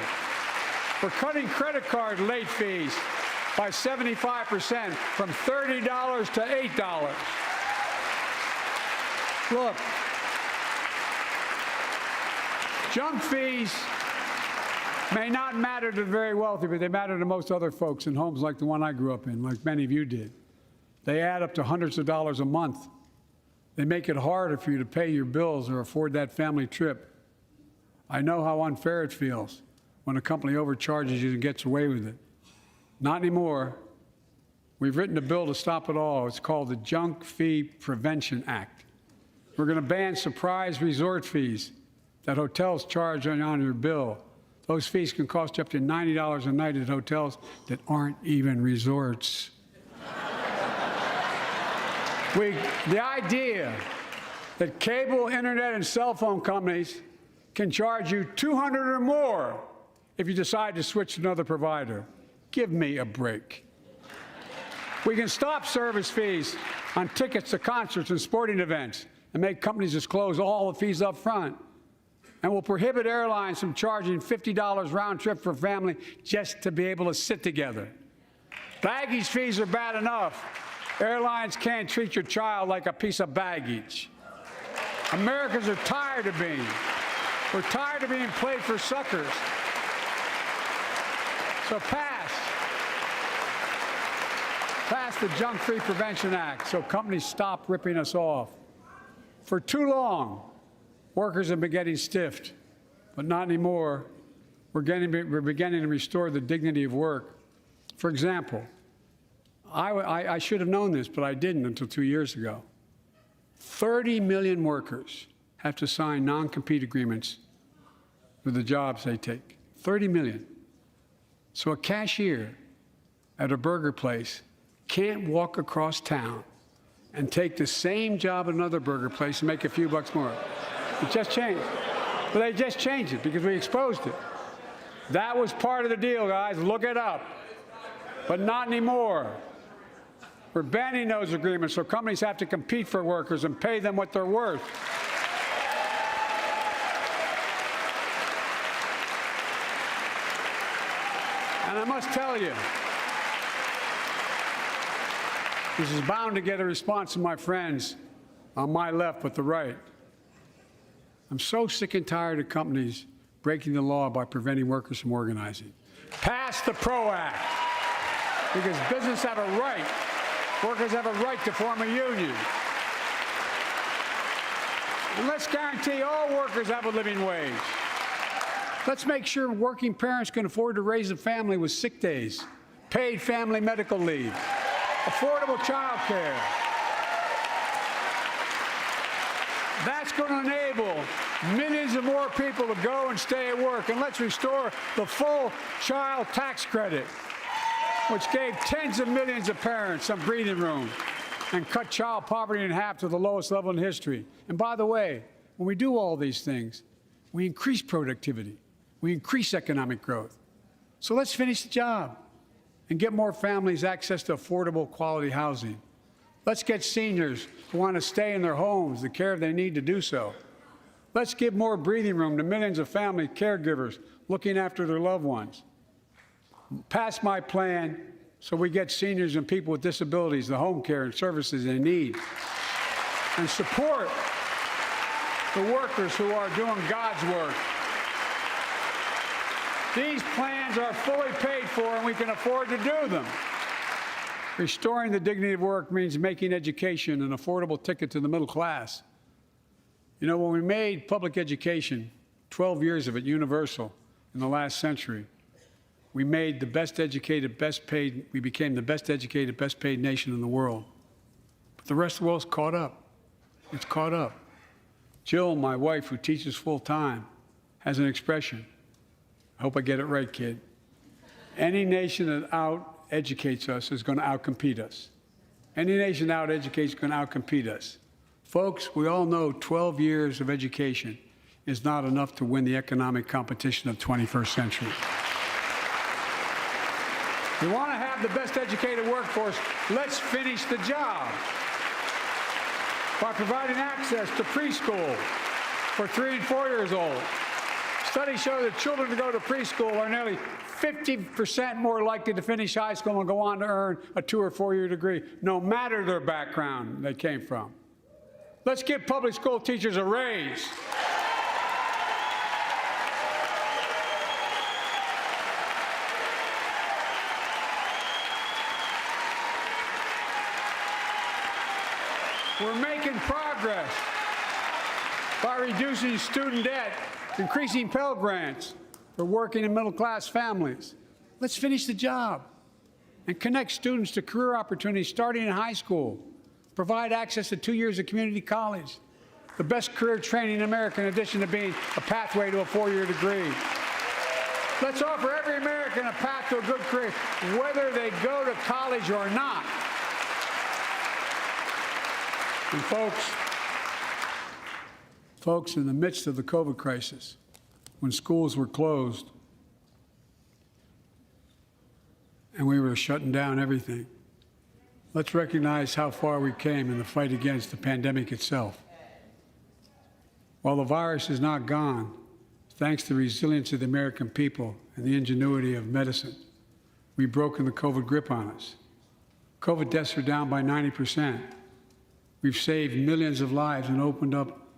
Speaker 1: We're cutting credit card late fees by 75%, from $30 to $8. Look, junk fees may not matter to the very wealthy, but they matter to most other folks in homes like the one I grew up in, like many of you did. They add up to hundreds of dollars a month. They make it harder for you to pay your bills or afford that family trip. I know how unfair it feels when a company overcharges you and gets away with it. Not anymore. We've written a bill to stop it all. It's called the Junk Fee Prevention Act. We're going to ban surprise resort fees that hotels charge on your bill. Those fees can cost you up to $90 a night at hotels that aren't even resorts. The idea that cable, internet, and cell phone companies can charge you $200 or more if you decide to switch to another provider. Give me a break. We can stop service fees on tickets to concerts and sporting events and make companies disclose all the fees up front. And we'll prohibit airlines from charging $50 round trip for a family just to be able to sit together. Baggage fees are bad enough. Airlines can't treat your child like a piece of baggage. Americans are tired of being. We're tired of being played for suckers. So pass the Junk Fee Prevention Act so companies stop ripping us off. For too long, workers have been getting stiffed. but not anymore. We're beginning to restore the dignity of work. For example, I should have known this, but I didn't until 2 years ago. 30 million workers have to sign non-compete agreements for the jobs they take. 30 million. So a cashier at a burger place can't walk across town and take the same job at another burger place and make a few bucks more. It just changed. But they just changed it because we exposed it. That was part of the deal, guys. Look it up. But not anymore. We're banning those agreements so companies have to compete for workers and pay them what they're worth. And I must tell you, this is bound to get a response from my friends on my left but the right. I'm so sick and tired of companies breaking the law by preventing workers from organizing. Pass the PRO Act, because business have a right, workers have a right to form a union. And let's guarantee all workers have a living wage. Let's make sure working parents can afford to raise a family with sick days, paid family medical leave, affordable child care. That's going to enable millions of more people to go and stay at work. And let's restore the full child tax credit, which gave tens of millions of parents some breathing room and cut child poverty in half to the lowest level in history. And by the way, when we do all these things, we increase productivity. We increase economic growth. So let's finish the job and get more families access to affordable, quality housing. Let's get seniors who want to stay in their homes the care they need to do so. Let's give more breathing room to millions of family caregivers looking after their loved ones. Pass my plan so we get seniors and people with disabilities the home care and services they need. And support the workers who are doing God's work. These plans are fully paid for, and we can afford to do them. Restoring the dignity of work means making education an affordable ticket to the middle class. You know, when we made public education, 12 years of it, universal in the last century, we made the best educated, best paid, we became the best educated, best paid nation in the world. But the rest of the world's caught up. It's caught up. Jill, my wife, who teaches full time, has an expression. I hope I get it right, kid. Any nation that out-educates us is going to out-compete us. Any nation that out-educates is going to out-compete us. Folks, we all know 12 years of education is not enough to win the economic competition of the 21st century. We want to have the best educated workforce. Let's finish the job by providing access to preschool for 3 and 4 years old. Studies show that children who go to preschool are nearly 50% more likely to finish high school and go on to earn a 2- or 4-year degree, no matter their background they came from. Let's give public school teachers a raise. We're making progress by reducing student debt, increasing Pell Grants for working and middle-class families. Let's finish the job and connect students to career opportunities starting in high school. Provide access to 2 years of community college, the best career training in America, in addition to being a pathway to a 4-year degree. Let's offer every American a path to a good career, whether they go to college or not. And folks, in the midst of the COVID crisis, when schools were closed and we were shutting down everything, let's recognize how far we came in the fight against the pandemic itself. While the virus is not gone, thanks to the resilience of the American people and the ingenuity of medicine, we've broken the COVID grip on us. COVID deaths are down by 90%. We've saved millions of lives and opened up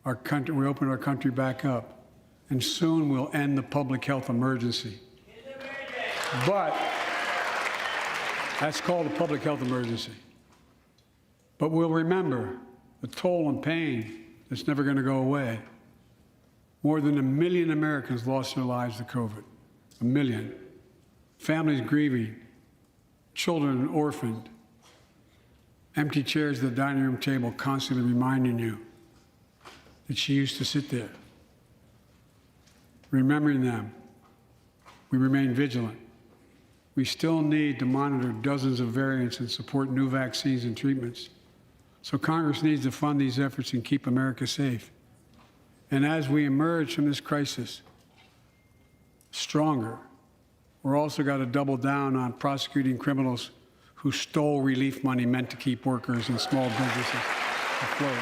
Speaker 1: our country. We opened our country back up, and soon we'll end the public health emergency. But that's called a public health emergency. But we'll remember the toll and pain that's never going to go away. More than 1 million Americans lost their lives to COVID. 1 million. Families grieving, children orphaned, empty chairs at the dining room table constantly reminding you that she used to sit there. Remembering them, we remain vigilant. We still need to monitor dozens of variants and support new vaccines and treatments. So Congress needs to fund these efforts and keep America safe. And as we emerge from this crisis stronger, we're also got to double down on prosecuting criminals who stole relief money meant to keep workers and small businesses afloat.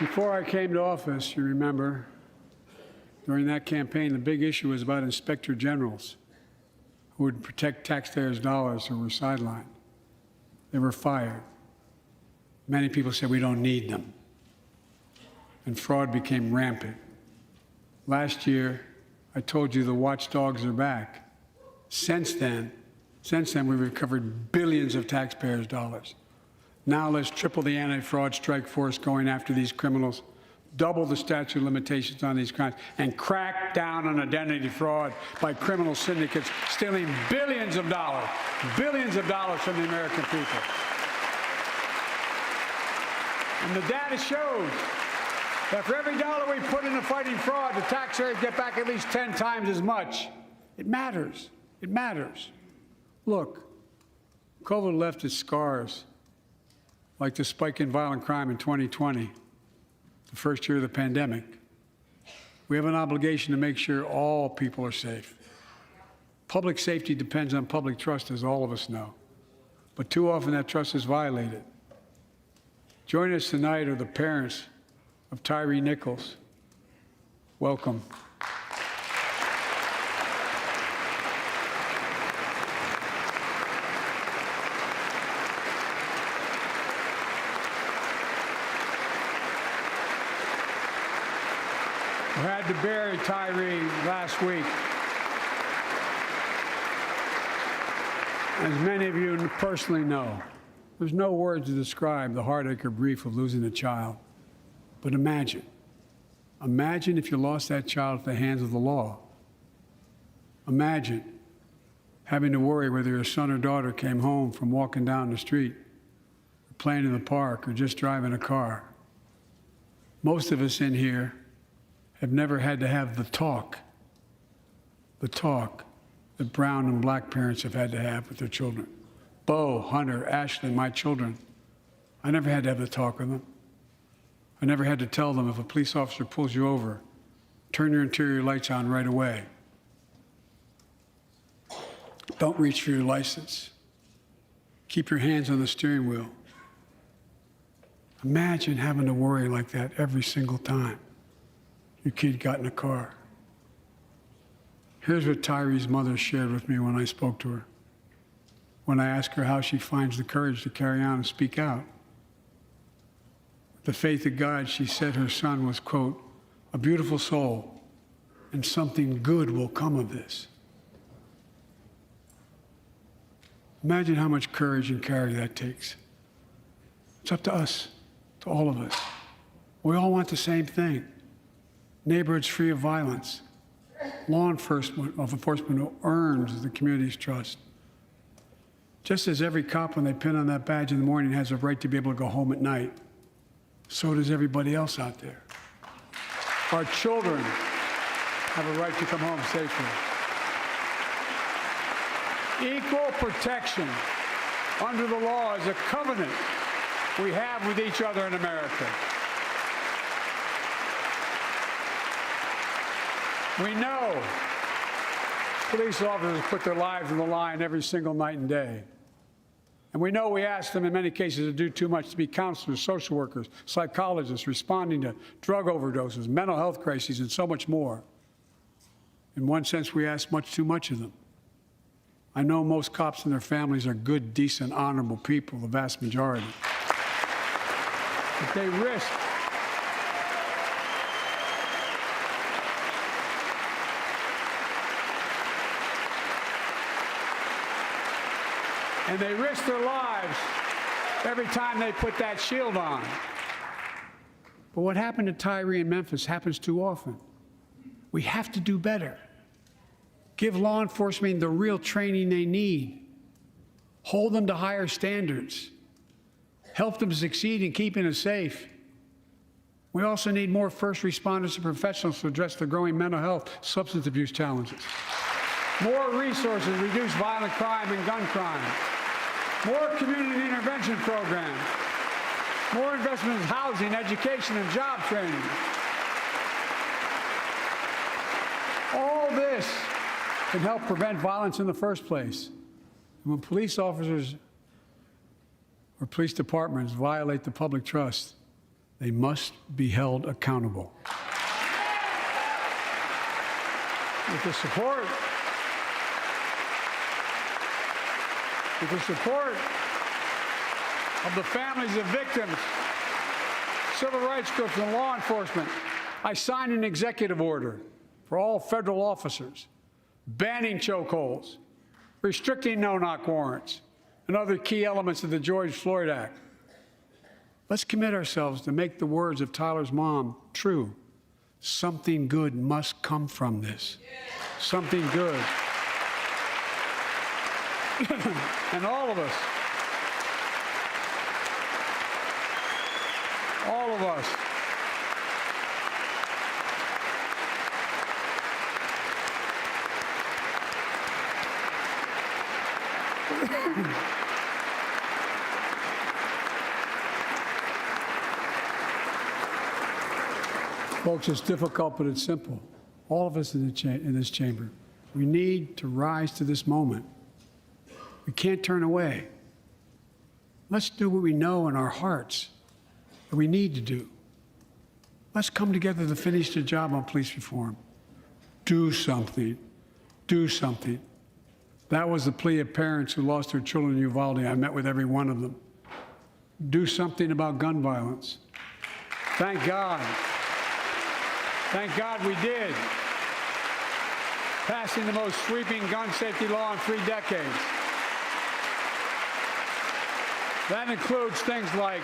Speaker 1: Before I came to office, you remember, during that campaign, the big issue was about inspector generals who would protect taxpayers' dollars who were sidelined. They were fired. Many people said we don't need them. And fraud became rampant. Last year, I told you the watchdogs are back. Since then, we've recovered billions of taxpayers' dollars. Now let's triple the anti-fraud strike force going after these criminals, double the statute of limitations on these crimes, and crack down on identity fraud by criminal syndicates stealing billions of dollars from the American people. And the data shows that for every dollar we put into fighting fraud, the taxpayers get back at least 10 times as much. It matters. It matters. Look, COVID left its scars, like the spike in violent crime in 2020, the first year of the pandemic. We have an obligation to make sure all people are safe. Public safety depends on public trust, as all of us know. But too often that trust is violated. Joining us tonight are the parents of Tyree Nichols. Welcome. We had to bury Tyree last week. As many of you personally know, there's no words to describe the heartache or grief of losing a child. But imagine if you lost that child at the hands of the law. Imagine having to worry whether your son or daughter came home from walking down the street, or playing in the park, or just driving a car. Most of us in here have never had to have the talk that brown and black parents have had to have with their children. Bo, Hunter, Ashley, my children, I never had to have the talk with them. I never had to tell them if a police officer pulls you over, turn your interior lights on right away. Don't reach for your license. Keep your hands on the steering wheel. Imagine having to worry like that every single time your kid got in a car. Here's what Tyree's mother shared with me when I spoke to her. When I asked her how she finds the courage to carry on and speak out. With the faith of God, she said her son was, quote, a beautiful soul, and something good will come of this. Imagine how much courage and character that takes. It's up to us, to all of us. We all want the same thing. Neighborhoods free of violence. Law enforcement who earns the community's trust. Just as every cop, when they pin on that badge in the morning, has a right to be able to go home at night, so does everybody else out there. Our children have a right to come home safely. Equal protection under the law is a covenant we have with each other in America. We know police officers put their lives on the line every single night and day. And we know we ask them in many cases to do too much, to be counselors, social workers, psychologists, responding to drug overdoses, mental health crises, and so much more. In one sense, we ask much too much of them. I know most cops and their families are good, decent, honorable people, the vast majority. But they risk and they risk their lives every time they put that shield on. But what happened to Tyree in Memphis happens too often. We have to do better. Give law enforcement the real training they need. Hold them to higher standards. Help them succeed in keeping us safe. We also need more first responders and professionals to address the growing mental health, substance abuse challenges. More resources to reduce violent crime and gun crime. More community intervention programs. More investment in housing, education, and job training. All this can help prevent violence in the first place. And when police officers or police departments violate the public trust, they must be held accountable. With the support of the families of victims, civil rights groups, and law enforcement, I signed an executive order for all federal officers, banning chokeholds, restricting no-knock warrants, and other key elements of the George Floyd Act. Let's commit ourselves to make the words of Tyler's mom true. Something good must come from this. Something good. And all of us, folks, it's difficult, but it's simple. All of us in this chamber, we need to rise to this moment. We can't turn away. Let's do what we know in our hearts that we need to do. Let's come together to finish the job on police reform. Do something. Do something. That was the plea of parents who lost their children in Uvalde. I met with every one of them. Do something about gun violence. Thank God. Thank God we did. Passing the most sweeping gun safety law in 3 decades. That includes things like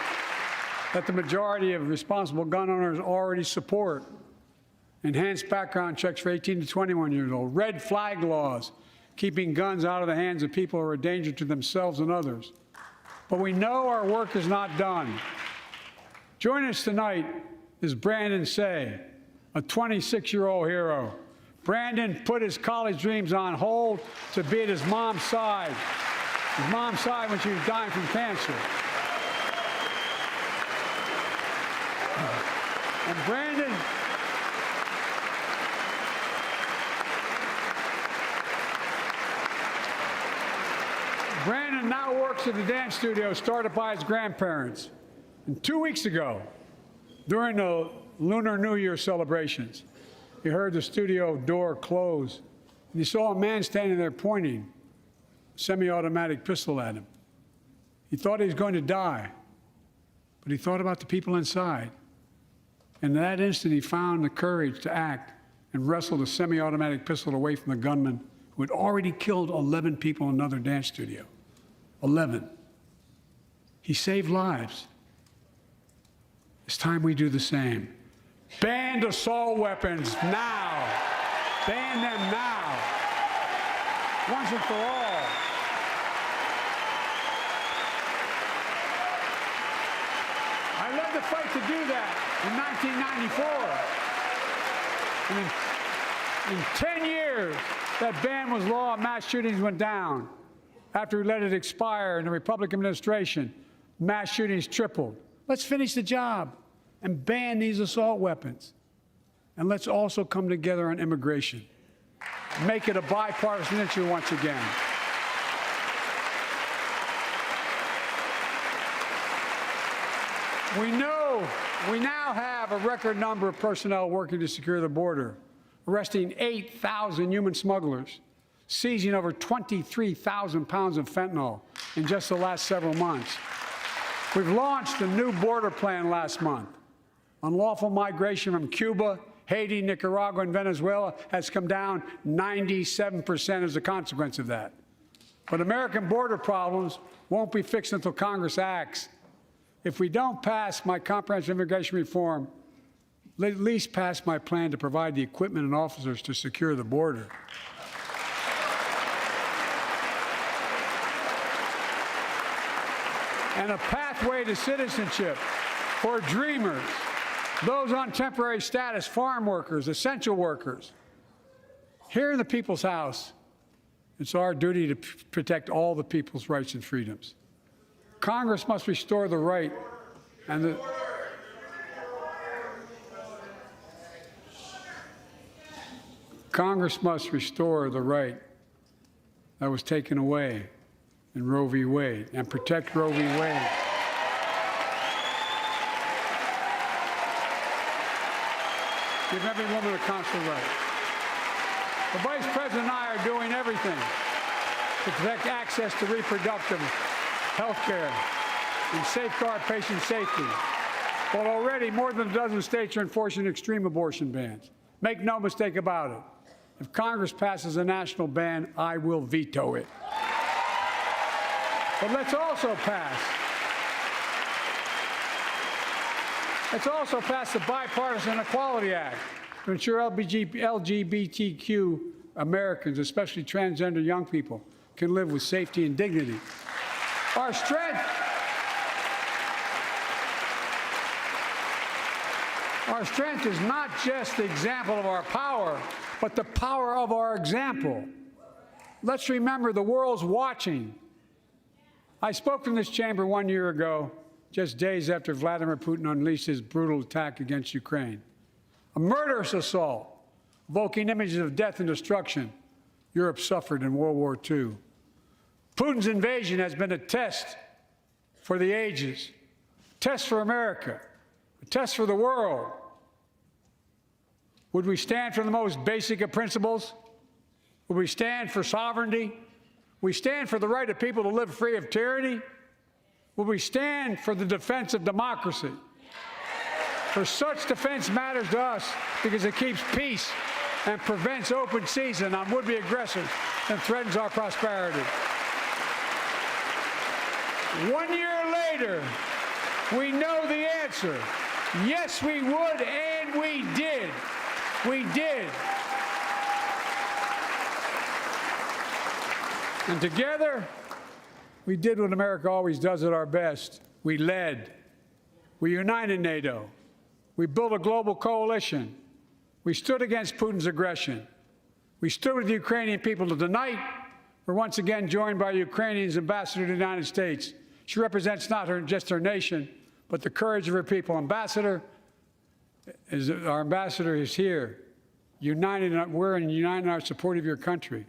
Speaker 1: that the majority of responsible gun owners already support. Enhanced background checks for 18 to 21 years old. Red flag laws, keeping guns out of the hands of people who are a danger to themselves and others. But we know our work is not done. Joining us tonight is Brandon Say, a 26-year-old hero. Brandon put his college dreams on hold to be at his mom's side. His mom's side when she was dying from cancer. And Brandon now works at the dance studio started by his grandparents. And 2 weeks ago, during the Lunar New Year celebrations, he heard the studio door close, and he saw a man standing there pointing a semi-automatic pistol at him. He thought he was going to die, but he thought about the people inside. And in that instant, he found the courage to act and wrestled a semi-automatic pistol away from the gunman who had already killed 11 people in another dance studio. 11. He saved lives. It's time we do the same. Ban assault weapons now. Ban them now. Once and for all. I led the fight to do that in 1994. And in 10 years, that ban was law, mass shootings went down. After we let it expire in the Republican administration, mass shootings tripled. Let's finish the job and ban these assault weapons. And let's also come together on immigration. Make it a bipartisan issue once again. We know we now have a record number of personnel working to secure the border, arresting 8,000 human smugglers, seizing over 23,000 pounds of fentanyl in just the last several months. We've launched a new border plan last month. Unlawful migration from Cuba, Haiti, Nicaragua, and Venezuela has come down 97% as a consequence of that. But American border problems won't be fixed until Congress acts. If we don't pass my comprehensive immigration reform, at least pass my plan to provide the equipment and officers to secure the border. And a pathway to citizenship for dreamers, those on temporary status, farm workers, essential workers. Here in the People's House, it's our duty to protect all the people's rights and freedoms. Congress must restore the right and the Congress must restore the right that was taken away in Roe v. Wade and protect Roe v. Wade. Give every woman a constitutional right. The Vice President and I are doing everything to protect access to reproductive health care and safeguard patient safety. But already more than a dozen states are enforcing extreme abortion bans. Make no mistake about it. If Congress passes a national ban, I will veto it. But let's also pass the Bipartisan Equality Act to ensure LGBTQ Americans, especially transgender young people, can live with safety and dignity. Our strength is not just the example of our power, but the power of our example. Let's remember the world's watching. I spoke in this chamber 1 year ago, just days after Vladimir Putin unleashed his brutal attack against Ukraine. A murderous assault, evoking images of death and destruction Europe suffered in World War II. Putin's invasion has been a test for the ages, a test for America, a test for the world. Would we stand for the most basic of principles? Would we stand for sovereignty? Would we stand for the right of people to live free of tyranny? Would we stand for the defense of democracy? For such defense matters to us because it keeps peace and prevents open season on would-be aggressors and threatens our prosperity. 1 year later, we know the answer. Yes, we would, and we did. We did. And together, we did what America always does at our best. We led. We united NATO. We built a global coalition. We stood against Putin's aggression. We stood with the Ukrainian people. Tonight, we're once again joined by Ukraine's ambassador to the United States. She represents not just her nation, but the courage of her people. Our ambassador is here, united. We're united in our support of your country.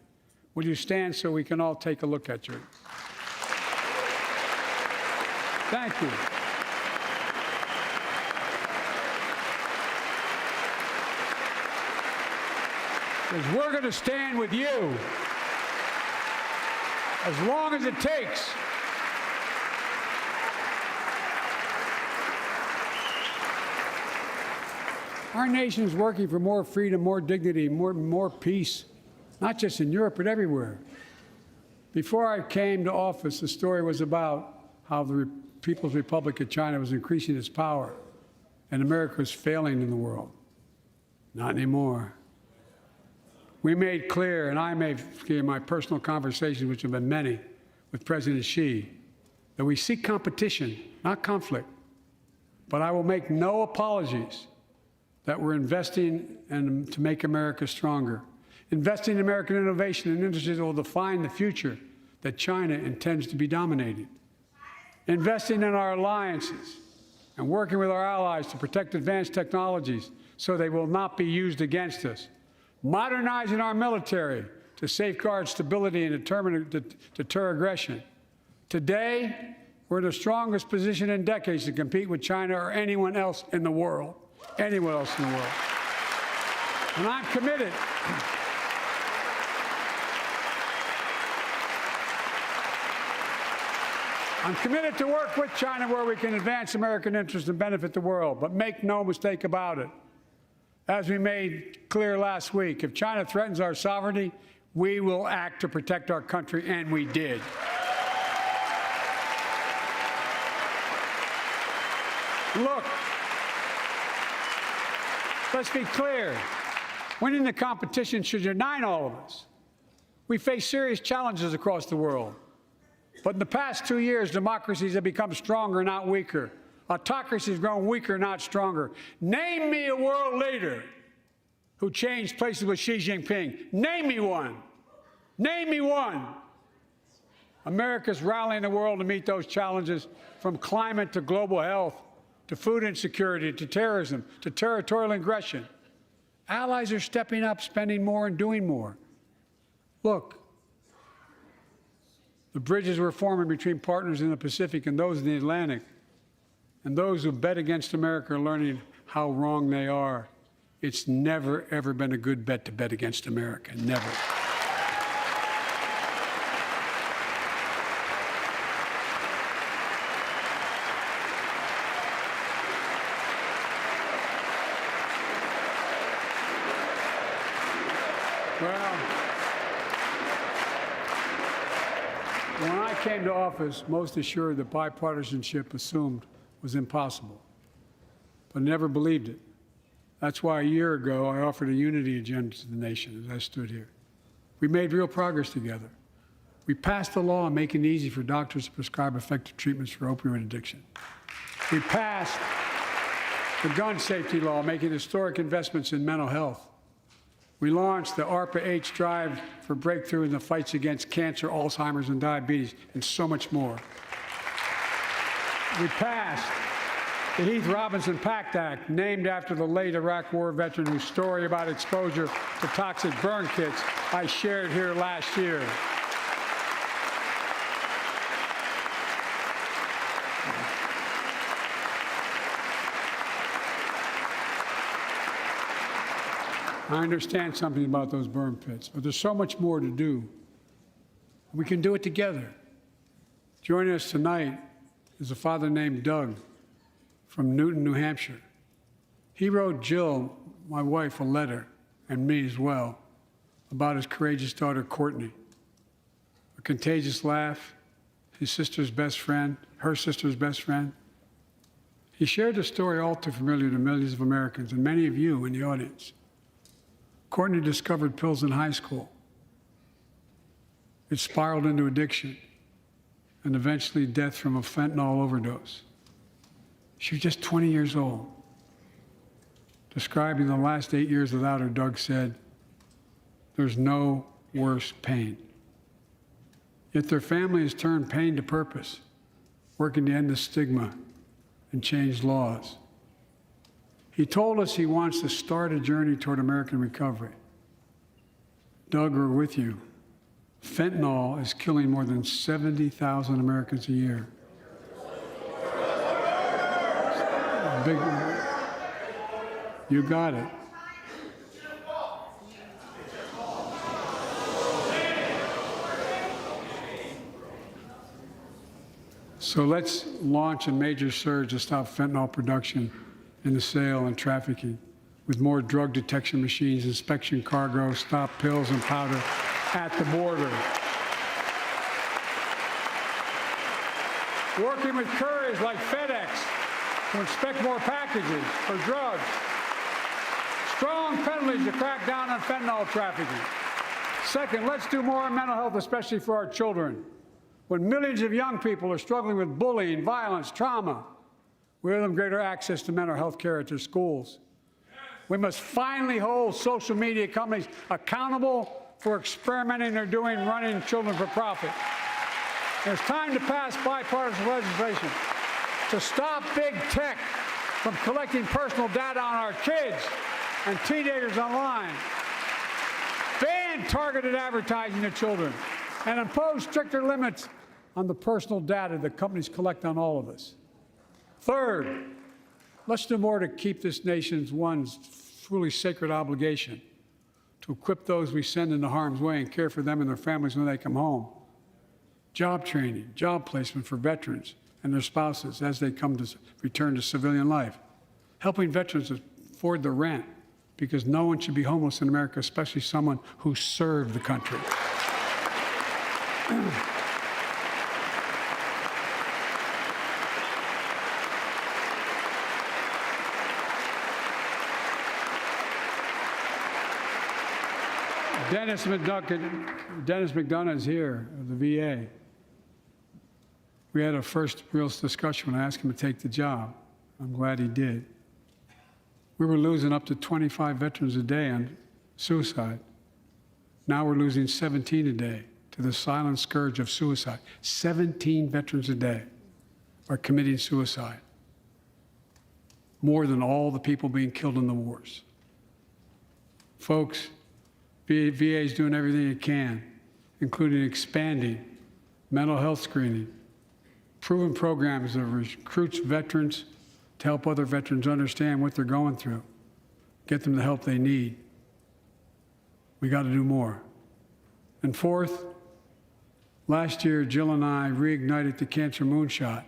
Speaker 1: Will you stand so we can all take a look at you? Thank you. Because we're going to stand with you as long as it takes. Our nation is working for more freedom, more dignity, more peace, not just in Europe, but everywhere. Before I came to office, the story was about how the People's Republic of China was increasing its power and America was failing in the world. Not anymore. We made clear, and I made clear in my personal conversations, which have been many, with President Xi, that we seek competition, not conflict. But I will make no apologies that we're investing to make America stronger, investing in American innovation and industries that will define the future that China intends to be dominating, investing in our alliances and working with our allies to protect advanced technologies so they will not be used against us, modernizing our military to safeguard stability and deter aggression. Today, we're in the strongest position in decades to compete with China or anyone else in the world. Anyone else in the world. And I'm committed. I'm committed to work with China where we can advance American interests and benefit the world. But make no mistake about it. As we made clear last week, if China threatens our sovereignty, We will act to protect our country, and we did. Look, let's be clear. Winning the competition should unite all of us. We face serious challenges across the world. But in the past 2 years, democracies have become stronger, not weaker. Autocracies have grown weaker, not stronger. Name me a world leader who changed places with Xi Jinping. Name me one. Name me one. America's rallying the world to meet those challenges, from climate to global health, to food insecurity, to terrorism, to territorial aggression. Allies are stepping up, spending more, and doing more. Look, the bridges we're forming between partners in the Pacific and those in the Atlantic, and those who bet against America are learning how wrong they are. It's never, ever been a good bet to bet against America. Never. Well, when I came to office, most assured that bipartisanship assumed was impossible, but never believed it. That's why a year ago I offered a unity agenda to the nation as I stood here. We made real progress together. We passed a law making it easy for doctors to prescribe effective treatments for opioid addiction. We passed the gun safety law, making historic investments in mental health. We launched the ARPA-H drive for breakthrough in the fights against cancer, Alzheimer's, and diabetes, and so much more. We passed the Heath Robinson PACT Act, named after the late Iraq War veteran whose story about exposure to toxic burn kits I shared here last year. I understand something about those burn pits, but there's so much more to do. We can do it together. Joining us tonight is a father named Doug from Newton, New Hampshire. He wrote Jill, my wife, a letter, and me as well, about his courageous daughter, Courtney. A contagious laugh, his sister's best friend, her sister's best friend. He shared a story all too familiar to millions of Americans and many of you in the audience. Courtney discovered pills in high school. It spiraled into addiction and eventually death from a fentanyl overdose. She was just 20 years old. Describing the last 8 years without her, Doug said, "There's no worse pain." Yet their family has turned pain to purpose, working to end the stigma and change laws. He told us he wants to start a journey toward American recovery. Doug, we're with you. Fentanyl is killing more than 70,000 Americans a year. You got it. So let's launch a major surge to stop fentanyl production and the sale and trafficking, with more drug detection machines, inspection cargo, stop pills and powder at the border. Working with couriers like FedEx to inspect more packages for drugs. Strong penalties to crack down on fentanyl trafficking. Second, let's do more on mental health, especially for our children. When millions of young people are struggling with bullying, violence, trauma, we owe them greater access to mental health care at their schools. We must finally hold social media companies accountable for experimenting they're doing running children for profit. It's time to pass bipartisan legislation to stop big tech from collecting personal data on our kids and teenagers online, ban targeted advertising to children, and impose stricter limits on the personal data that companies collect on all of us. Third, let's do more to keep this nation's one truly sacred obligation to equip those we send into harm's way and care for them and their families when they come home. Job training, job placement for veterans and their spouses as they come to return to civilian life. Helping veterans afford the rent because no one should be homeless in America, especially someone who served the country. Dennis McDonough is here, of the VA. We had a first real discussion when I asked him to take the job. I'm glad he did. We were losing up to 25 veterans a day on suicide. Now we're losing 17 a day to the silent scourge of suicide. 17 veterans a day are committing suicide. More than all the people being killed in the wars. Folks, VA is doing everything it can, including expanding mental health screening, proven programs that recruits veterans to help other veterans understand what they're going through, get them the help they need. We got to do more. And fourth, last year, Jill and I reignited the cancer moonshot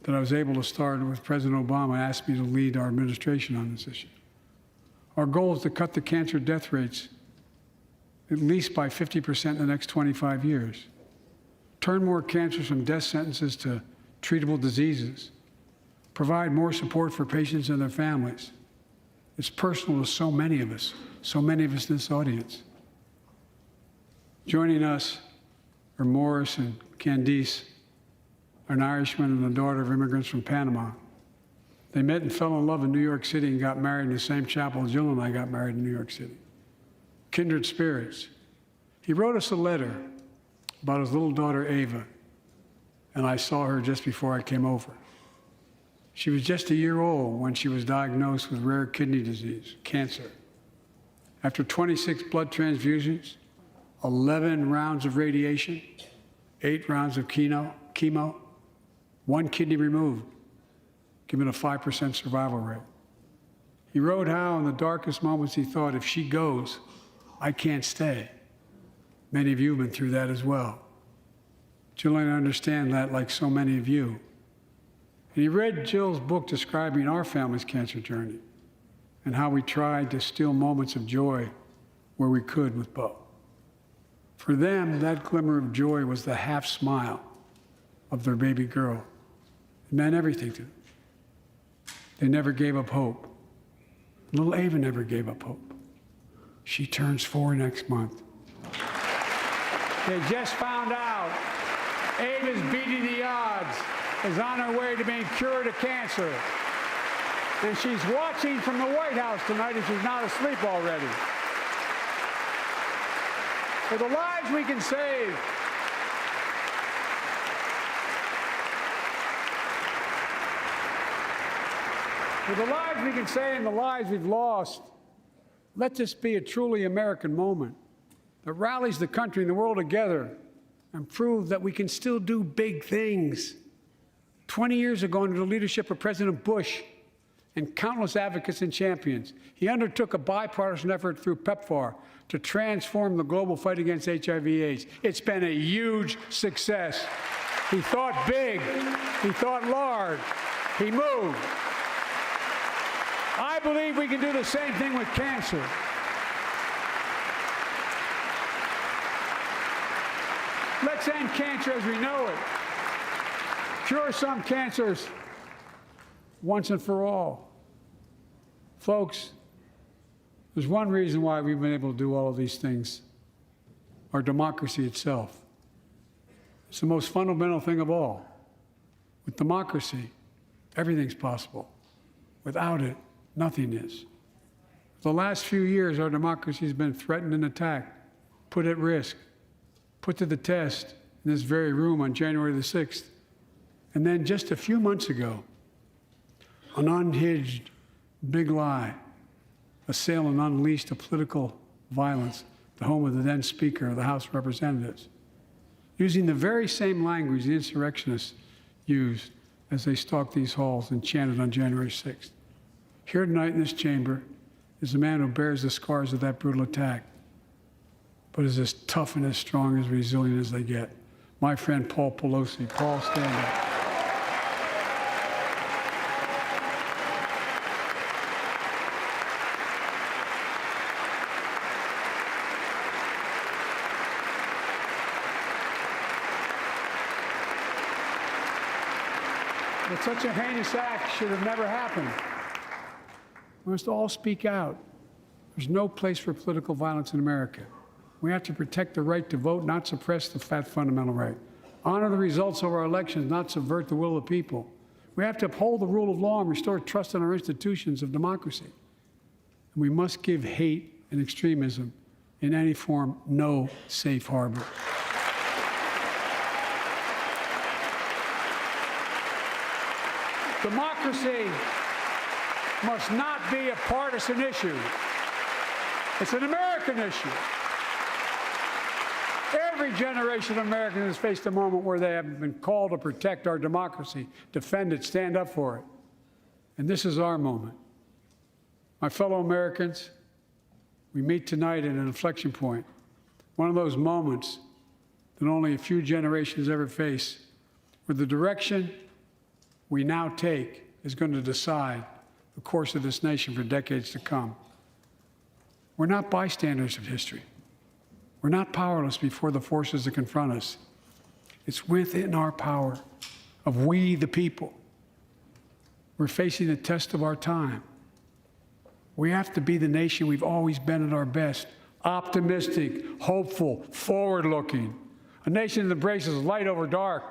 Speaker 1: that I was able to start with President Obama asked me to lead our administration on this issue. Our goal is to cut the cancer death rates at least by 50% in the next 25 years. Turn more cancers from death sentences to treatable diseases. Provide more support for patients and their families. It's personal to so many of us in this audience. Joining us are Morris and Candice, an Irishman and the daughter of immigrants from Panama. They met and fell in love in New York City and got married in the same chapel Jill and I got married in New York City. Kindred spirits. He wrote us a letter about his little daughter, Ava, and I saw her just before I came over. She was just a year old when she was diagnosed with rare kidney disease, cancer. After 26 blood transfusions, 11 rounds of radiation, 8 rounds of chemo, 1 kidney removed, giving a 5% survival rate. He wrote how in the darkest moments he thought, if she goes, I can't stay. Many of you have been through that as well. Jill and I understand that like so many of you. And he read Jill's book describing our family's cancer journey and how we tried to steal moments of joy where we could with Bo. For them, that glimmer of joy was the half smile of their baby girl. It meant everything to them. They never gave up hope. Little Ava never gave up hope. She turns 4 next month. They just found out Ava's beating the odds, is on her way to being cured of cancer. And she's watching from the White House tonight if she's not asleep already. For the lives we can save. For the lives we can save and the lives we've lost, let this be a truly American moment that rallies the country and the world together and proves that we can still do big things. 20 years ago, under the leadership of President Bush and countless advocates and champions, he undertook a bipartisan effort through PEPFAR to transform the global fight against HIV/AIDS. It's been a huge success. He thought big. He thought large. He moved. I believe we can do the same thing with cancer. Let's end cancer as we know it. Cure some cancers once and for all. Folks, there's one reason why we've been able to do all of these things. Our democracy itself. It's the most fundamental thing of all. With democracy, everything's possible. Without it, nothing is. For the last few years, our democracy has been threatened and attacked, put at risk, put to the test in this very room on January the 6th. And then just a few months ago, an unhinged big lie assailed and unleashed a political violence, the home of the then Speaker of the House of Representatives, using the very same language the insurrectionists used as they stalked these halls and chanted on January 6th. Here tonight in this chamber is a man who bears the scars of that brutal attack, but is as tough and as strong, as resilient as they get. My friend Paul Pelosi. Paul, stand up. that such a heinous act should have never happened. We must all speak out. There's no place for political violence in America. We have to protect the right to vote, not suppress the fundamental right. Honor the results of our elections, not subvert the will of the people. We have to uphold the rule of law and restore trust in our institutions of democracy. And we must give hate and extremism in any form no safe harbor. Democracy must not be a partisan issue. It's an American issue. Every generation of Americans has faced a moment where they have been called to protect our democracy, defend it, stand up for it. And this is our moment. My fellow Americans, we meet tonight at an inflection point, one of those moments that only a few generations ever face, where the direction we now take is going to decide the course of this nation for decades to come. We're not bystanders of history. We're not powerless before the forces that confront us. It's within our power of we, the people. We're facing the test of our time. We have to be the nation we've always been at our best, optimistic, hopeful, forward-looking. A nation that embraces light over dark,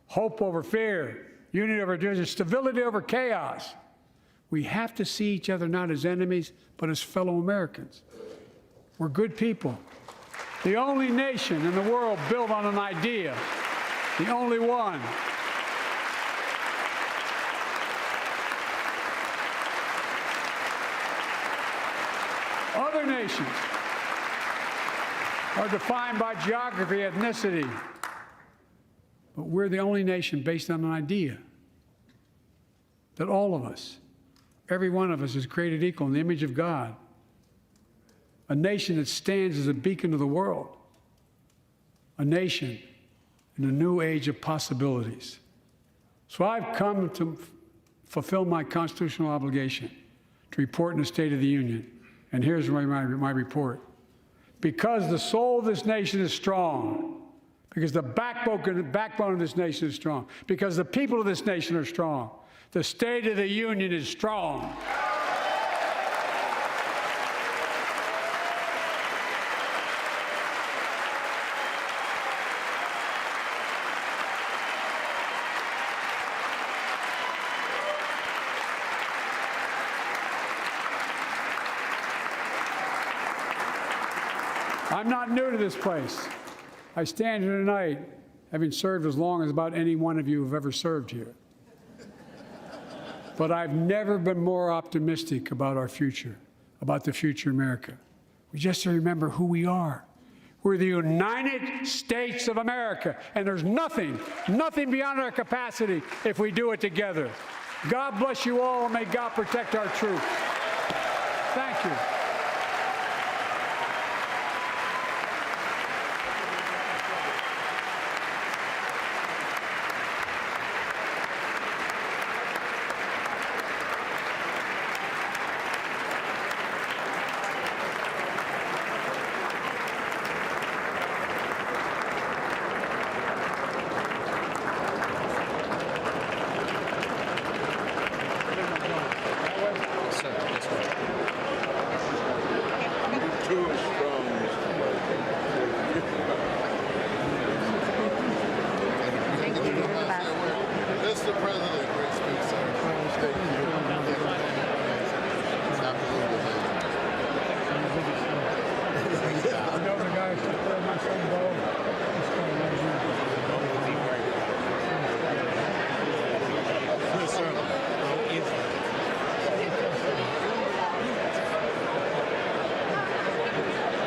Speaker 1: hope over fear, unity over division, stability over chaos. We have to see each other not as enemies, but as fellow Americans. We're good people. The only nation in the world built on an idea, the only one. Other nations are defined by geography, ethnicity, but we're the only nation based on an idea that all of us, every one of us, is created equal in the image of God. A nation that stands as a beacon to the world. A nation in a new age of possibilities. So I've come to fulfill my constitutional obligation to report in the State of the Union. And here's my report. Because the soul of this nation is strong, because the backbone of this nation is strong, because the people of this nation are strong, the State of the Union is strong. I'm not new to this place. I stand here tonight having served as long as about any one of you have ever served here. But I've never been more optimistic about our future, about the future of America. We just have to remember who we are. We're the United States of America, and there's nothing beyond our capacity if we do it together. God bless you all, and may God protect our troops. Thank you.
Speaker 7: Mr. President, great speech, sir. Thank you. It's absolutely amazing.
Speaker 1: I know the guys that play my son, Bo.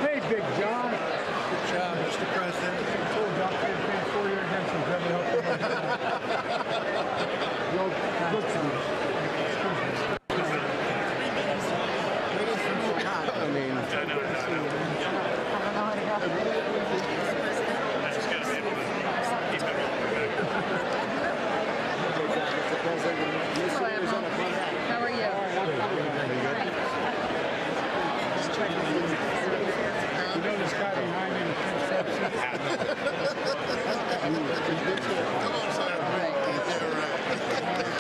Speaker 1: Hey, Big John.
Speaker 7: Good job, Mr. President.
Speaker 1: I told you I'm campaigning for you against him. Never helped Good times.
Speaker 8: How are you?
Speaker 1: You know this guy behind me?
Speaker 7: Come on, son. Yeah, right.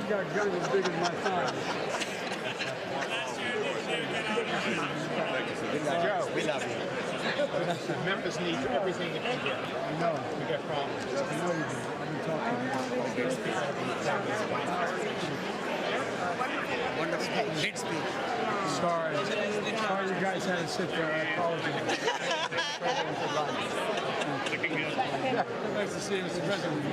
Speaker 1: got guns as big as my thighs.
Speaker 3: Joe, we love you. Memphis needs everything it can get.
Speaker 1: I know.
Speaker 3: We got problems.
Speaker 1: I know you do. I've been talking Sorry. Sorry you guys had to sit there. I apologize. Nice to see you, Mr. President.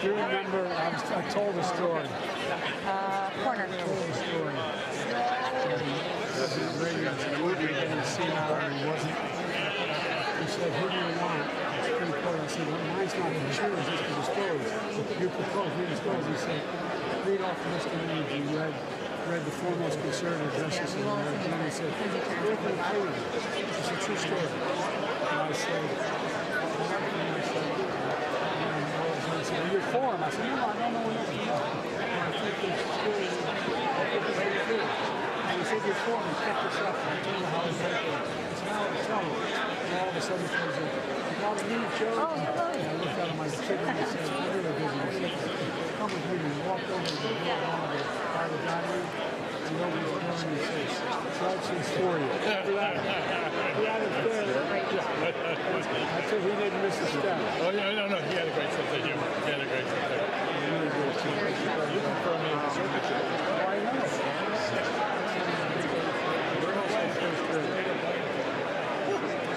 Speaker 1: Do you remember, I told a story.
Speaker 8: Corner.
Speaker 1: I told a story. President Reagan didn't see how he wasn't. He said, who do you want? It's pretty close. I said, well, mine's not the choose, it's the dispose. You propose, we dispose. He said, read off the list of names. He read the foremost conservative justice in America. And he said, Wilfred Hayden. It's a true story. And I said, reform. I said, no, I don't know what else to do. I think it's still, I think it's very good. And he said, reform, and kept this up. And I told him how it's working. It's now a trouble. And all of a sudden, he says, you got to leave, Joe. And I looked out at my kid and I said, I'm really busy. He said, come with me. And he walked over to the door of the private dining. And nobody's doing his face. That's his story. He had it there. I said he didn't miss a step.
Speaker 7: Oh, yeah, no, he had a great sense of humor. He had a great sense of humor. You confirm me in the signature.
Speaker 1: Oh, I know.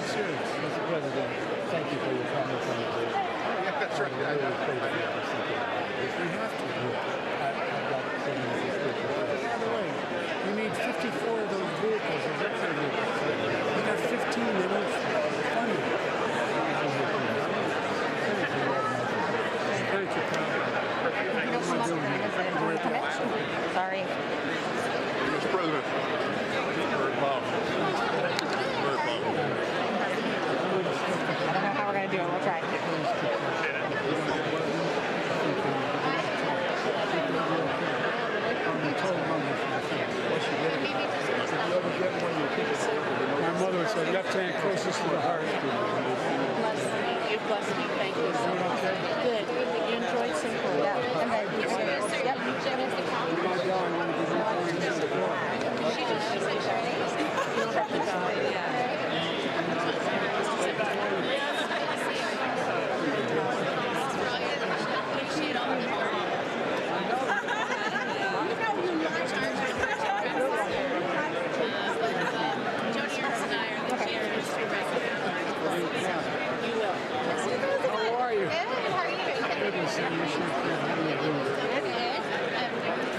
Speaker 1: Serious, Mr. President, thank you for your comments on the bill.
Speaker 7: Yeah, that's right. I know.
Speaker 1: We have to. I've got so many restrictions. By the way, you need 54 of those vehicles, executive vehicles. We got 15 that are funded. Thank you, pal.
Speaker 8: Sorry.
Speaker 7: Mr. President, very powerful. Very powerful.
Speaker 8: I don't know how we're going to do it. We'll try.
Speaker 1: My mother said, left hand closest to the heart.
Speaker 8: Bless you. Thank you. Good. You enjoyed Simple. Yeah. And then you said, yep.
Speaker 1: My God, I want to give you thanks.
Speaker 8: You don't have to go. Yeah.
Speaker 1: How are you? Good to see you.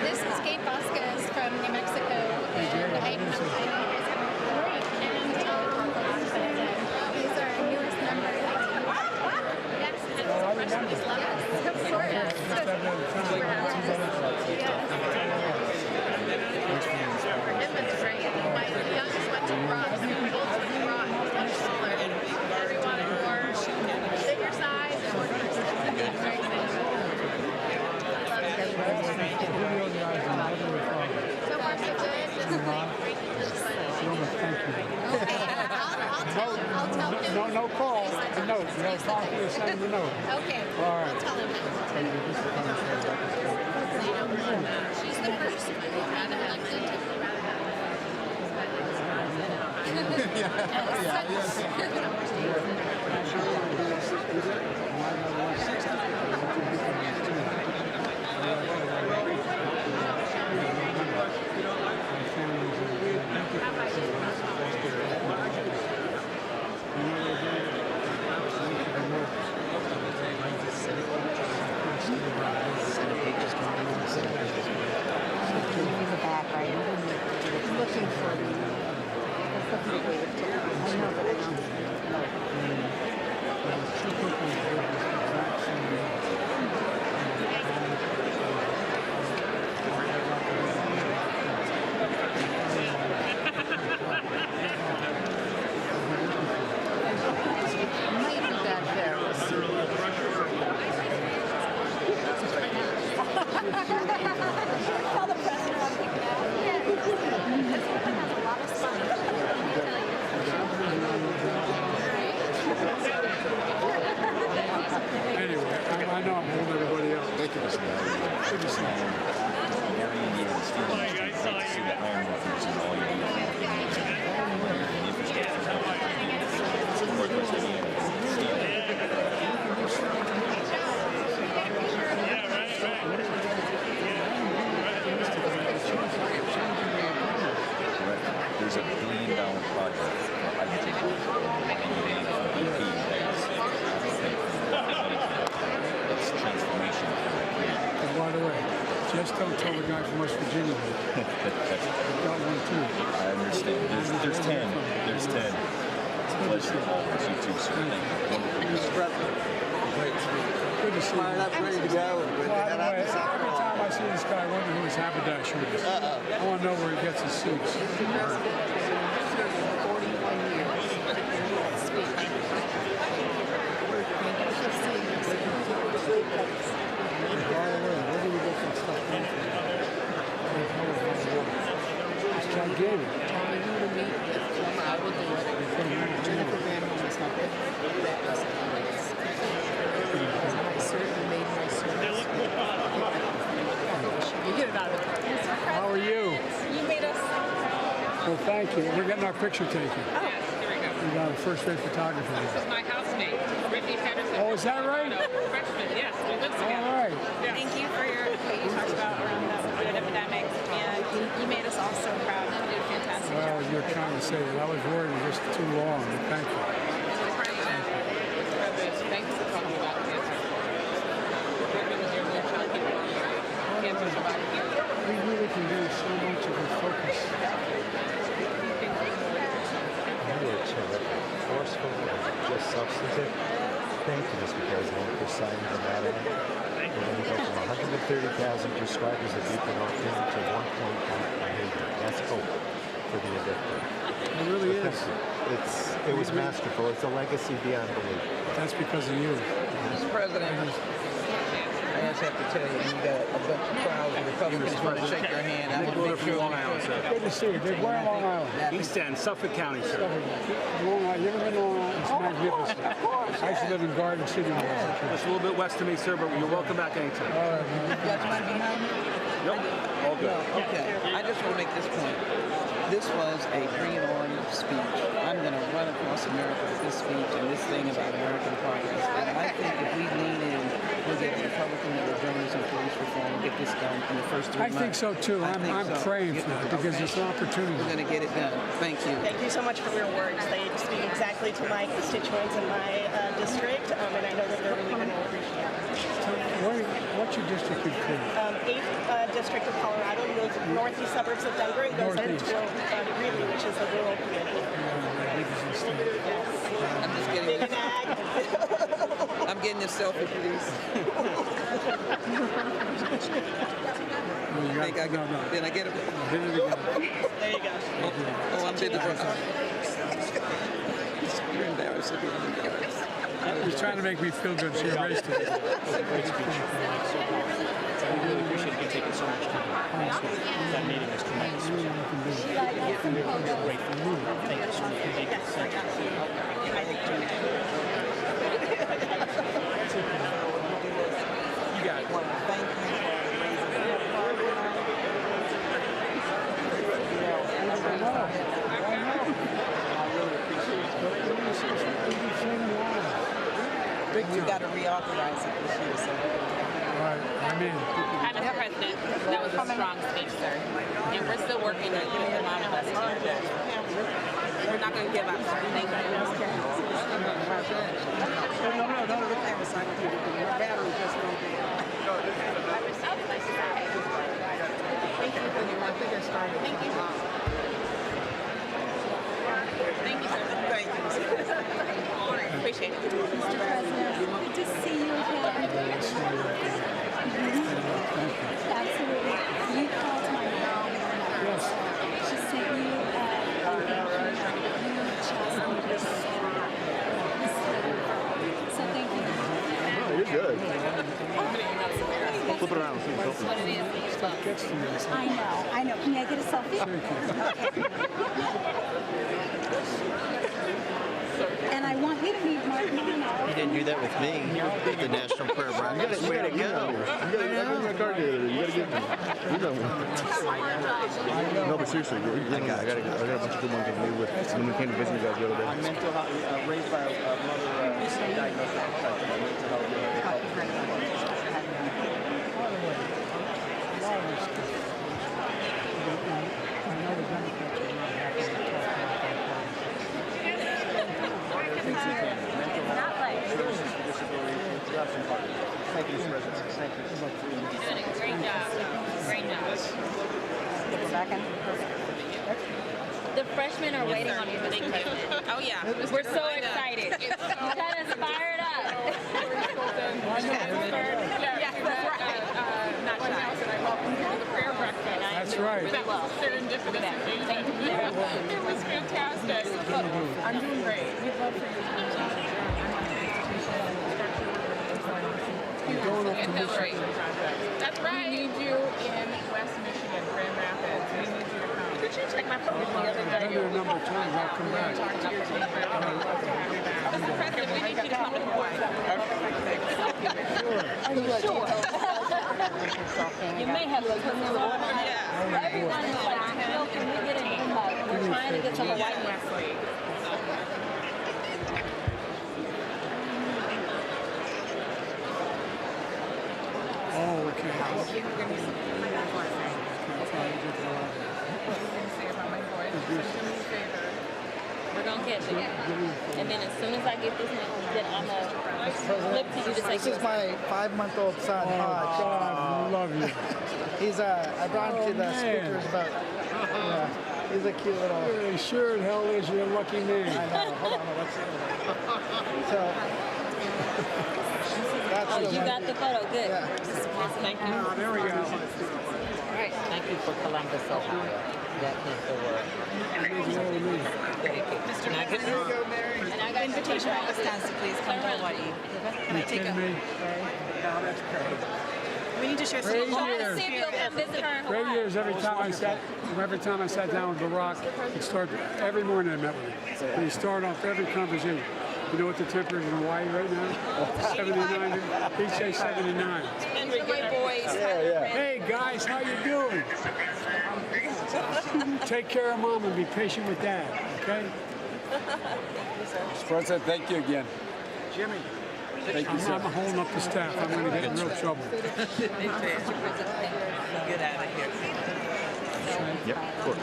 Speaker 9: This is Kate Vasquez from New Mexico, and I know it's great. And he's our newest member. Yes, and he's a freshman. He's loved us. Of course. For him, it's great. My youngest went to Brock, and my oldest went to Brock. He's much smaller. Every wanted more bigger size and more diverse. Very excited. So far, so good. Just great. I'll tell him.
Speaker 1: No call. A note. You have to talk to send him a note.
Speaker 9: Okay.
Speaker 1: All right.
Speaker 9: I'll tell him that. She's the first one. Rather elected to
Speaker 8: Looking for me. I know, but I don't.
Speaker 1: don't tell the guy from West Virginia that. I've got one too.
Speaker 10: I understand. There's 10. There's 10. It's a pleasure to always you too, sir. Thank you.
Speaker 6: Mr. President,
Speaker 1: Good to see you.
Speaker 6: fired up, ready to go.
Speaker 1: Well, every time I see this guy, I wonder who his haberdasher is. I want to know where he gets his suits. It's gigantic. How are you?
Speaker 2: You made us.
Speaker 1: Well, thank you. We're getting our picture taken.
Speaker 2: Oh,
Speaker 1: We got a first-rate photographer here.
Speaker 9: My housemate, Brittany Patterson.
Speaker 1: Oh, is that right?
Speaker 9: Freshman, yes, we live
Speaker 1: All right.
Speaker 2: thank you for what you talked about around the opioid epidemic, and you made us all so proud. You did a fantastic job.
Speaker 1: Well, you're trying to say that. I was worried it was just too long. Thank you.
Speaker 9: Thank you for talking about cancer. Cancer survivors.
Speaker 1: We really can do so much of a focus.
Speaker 11: Really terrific, forceful, just substantive. Thank you, Mr. President, for signing the matter. We're going to go from 130,000 prescribers of buprenorphine to 1.1 million. That's hope for the addicted.
Speaker 1: It really is.
Speaker 11: It was masterful. It's a legacy beyond belief.
Speaker 1: That's because of you.
Speaker 12: Mr. President, I just have to tell you, you got a bunch of crowds of Republicans want to shake your hand. I'm going to make sure
Speaker 1: Long Island, sir. Good to see you. Where in Long Island?
Speaker 7: East End, Suffolk County, sir.
Speaker 1: Long Island. You ever been to Long Island? It's magnificent. I used to live in Garden City.
Speaker 7: Just a little bit west of me, sir, but you're welcome back anytime.
Speaker 1: All right, man.
Speaker 12: You got your money behind me?
Speaker 7: Nope, all good.
Speaker 12: Okay, I just want to make this point. This was a bring it on speech. I'm going to run across America with this speech and this thing about American progress. And I think if we lean in, we'll get the Republican and the journalists and police reform and get this done in the first 3 months.
Speaker 1: I think so too. I'm praying for that because it's an opportunity.
Speaker 12: We're going to get it done. Thank you.
Speaker 2: Thank you so much for your words. They speak exactly to my constituents in my district, and I know that they're really going to appreciate it.
Speaker 1: What's your district in Cleveland?
Speaker 2: 8th District of Colorado, northeast suburbs of Denver, and goes
Speaker 1: Northeast.
Speaker 2: into Greeley, which is a rural community.
Speaker 12: I'm just getting
Speaker 2: Big and ag.
Speaker 12: I'm getting this selfie, please. Then I get it.
Speaker 2: There you go.
Speaker 12: Oh, I'm big. You're embarrassed.
Speaker 1: He's trying to make me feel good. She erased it.
Speaker 7: I really appreciate you taking so much time. That meeting was tremendous. We're grateful. Thank you so much. You got it.
Speaker 12: You got to reauthorize it this year, so.
Speaker 1: Right. I mean,
Speaker 9: Mr. President, that was a strong speech, sir. And we're still working to get the mom of us here. We're not going to give up, sir. Thank you, sir.
Speaker 2: Thank you. Appreciate it.
Speaker 8: Mr. President, good to see you again. Absolutely. You called my mom.
Speaker 1: yes.
Speaker 8: She sent you you just need so thank you.
Speaker 11: Oh, you're good. Flip it around.
Speaker 8: I know. Can I get a selfie? And I want you to meet Mark Mono.
Speaker 6: You didn't do that with me. The National Prayer Breakfast. Way to go.
Speaker 11: You got a card together. You got to get. You know. No, but seriously, I got a bunch of good ones with me when we came to visit you guys the other day.
Speaker 6: Mental health, raised by a mother diagnosed with mental health.
Speaker 9: You're doing a great job. Great
Speaker 6: Yes.
Speaker 8: The freshmen are waiting on you, Mr. President.
Speaker 4: Oh, yeah.
Speaker 8: We're so excited. You got us fired up.
Speaker 4: Yes, that's right. Not shy.
Speaker 1: That's right.
Speaker 9: Serendipitous occasion. It was fantastic. I'm doing great. We'd love for you to
Speaker 1: Going up to Michigan.
Speaker 9: That's right. We need you in West Michigan, Grand Rapids. We need you to come. Could you take my phone the other
Speaker 1: I've
Speaker 9: day?
Speaker 1: been there a number of times. I'll come back.
Speaker 9: Talk to your team. Mr. President, we need you to come to Hawaii.
Speaker 8: Sure. You may have to put them on. Everyone is like, Jill, can we get an invite? We're trying to get to Hawaii next week.
Speaker 1: Oh, okay.
Speaker 8: We're gonna catch it. And then as soon as I get this one, then I'm gonna flip to you to say
Speaker 13: This is my 5-month-old son,
Speaker 1: Oh,
Speaker 13: Hodge.
Speaker 1: God, I love you.
Speaker 13: He's I brought him to the
Speaker 1: man.
Speaker 13: speakers, but yeah, he's a cute little.
Speaker 1: He sure the hell is. You're a lucky man.
Speaker 13: I know. Hold on, let's see. So that's
Speaker 8: Oh,
Speaker 13: the
Speaker 8: you
Speaker 13: one.
Speaker 8: got the photo. Good.
Speaker 13: Yeah.
Speaker 8: Thank you.
Speaker 1: Oh, there we go.
Speaker 8: All right.
Speaker 12: Thank you for Columbus, Ohio. That means the world.
Speaker 8: And I got invitation for Wisconsin, please come to Hawaii.
Speaker 1: Can I take me?
Speaker 2: We need to share some
Speaker 1: Great
Speaker 8: Try to
Speaker 1: years.
Speaker 8: see if you'll come visit her in
Speaker 1: Great
Speaker 8: Hawaii.
Speaker 1: years. Every time I sat down with Barack, he'd start every morning I met with him. And he'd start off every conversation. You know what the temperature is in Hawaii right now? 79. He'd say 79.
Speaker 8: And the great boys.
Speaker 1: Hey guys, how you doing? Take care of mom and be patient with dad, okay?
Speaker 6: Mr. President, thank you again. Jimmy. Thank you,
Speaker 1: I'm
Speaker 6: sir.
Speaker 1: holding up the staff. I'm going to get in real trouble.
Speaker 12: Get out of here.
Speaker 10: Yep, of course.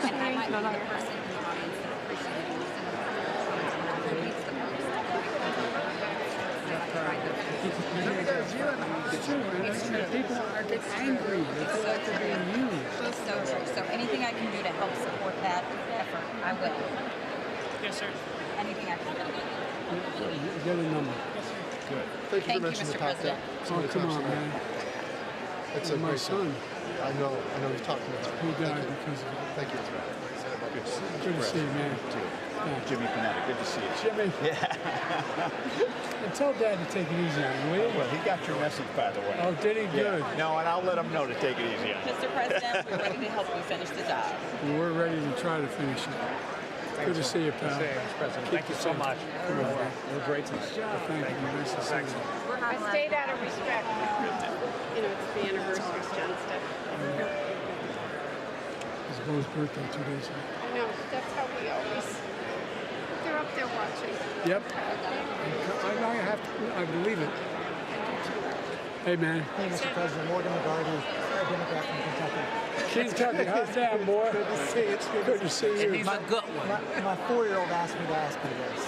Speaker 8: And I might be the person in the audience
Speaker 1: People get angry. They feel like they're being used.
Speaker 8: So true. So anything I can do to help support that effort, I will.
Speaker 9: Yes, sir.
Speaker 8: Anything I can do.
Speaker 1: Get a number.
Speaker 8: Thank you, Mr. President.
Speaker 1: Oh, come on, man.
Speaker 13: That's
Speaker 1: You're my son.
Speaker 13: I know you're talking about.
Speaker 1: Who died because of it.
Speaker 13: Thank you.
Speaker 1: Good to see you, man.
Speaker 10: Jimmy Panetta, good to see you.
Speaker 1: Jimmy. Yeah. And tell Dad to take it easy on you, will you?
Speaker 10: Well, he got your message, by the way.
Speaker 1: Oh, did he? Good.
Speaker 10: No, and I'll let him know to take it easy on you.
Speaker 12: Mr. President, we're ready to help you finish the job.
Speaker 1: Well, we're ready to try to finish it. Good to see you, pal.
Speaker 7: Thank you so much.
Speaker 1: We're great to see you. Thank you. Nice to see you.
Speaker 9: I stayed out of respect. You know, it's the anniversary of John's death.
Speaker 1: It's Bo's birthday 2 days ago.
Speaker 9: I know, that's how we always, they're up there watching.
Speaker 1: Yep. I have to, I believe it. Hey, man.
Speaker 13: Hey, Mr. President, Morgan McGarty, a Democrat from Kentucky.
Speaker 1: Kentucky, how's that, boy?
Speaker 13: Good to see you. It's
Speaker 1: Good to see you.
Speaker 12: He's a good one.
Speaker 13: My 4-year-old asked me to ask you this,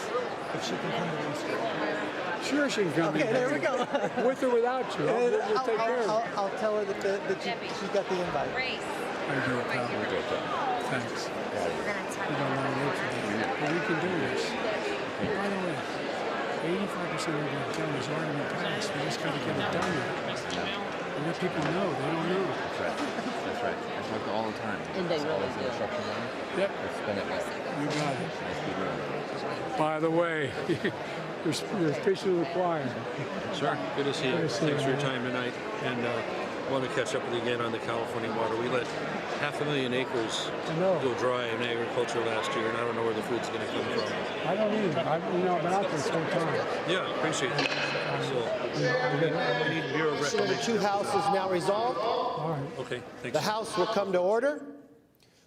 Speaker 13: if she can come to Easter.
Speaker 1: Sure, she can come.
Speaker 13: Okay, there we go.
Speaker 1: With or without you. We'll take care of it.
Speaker 13: I'll tell her that she got the invite.
Speaker 8: Grace.
Speaker 1: I do, pal. Thanks. We don't want to wait for that. But we can do this. By the way, 85% of the done is already passed. We just got to get it done now. And let people know. They don't know.
Speaker 10: That's right. That's right. I talk all the time.
Speaker 12: And they really do.
Speaker 1: Yep.
Speaker 10: Let's spend it well.
Speaker 1: You got it.
Speaker 10: Nice to meet you.
Speaker 1: By the way, you're preaching to the choir.
Speaker 7: Sir, good to see you.
Speaker 1: Good to see
Speaker 7: Thanks
Speaker 1: you,
Speaker 7: for your
Speaker 1: man.
Speaker 7: time tonight. And want to catch up with you again on the California water. We let 500,000 acres go dry in agriculture last year, and I don't know where the food's going to come from.
Speaker 1: I don't either. I've been out there this whole time.
Speaker 7: Yeah, appreciate it. So we need Bureau of
Speaker 3: So the
Speaker 7: Reclamation.
Speaker 3: two houses now resolved.
Speaker 1: All right.
Speaker 7: Okay, thanks.
Speaker 3: The House will come to order.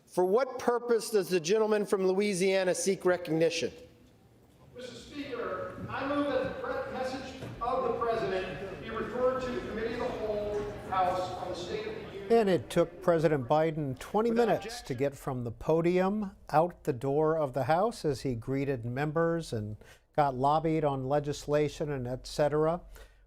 Speaker 3: For what purpose does the gentleman from Louisiana seek recognition?
Speaker 14: Mr. Speaker, I move that the message of the President be referred to the Committee of the Whole House on the State of the Union.
Speaker 15: And it took President Biden 20 minutes to get from the podium out the door of the House as he greeted members and got lobbied on legislation and et cetera.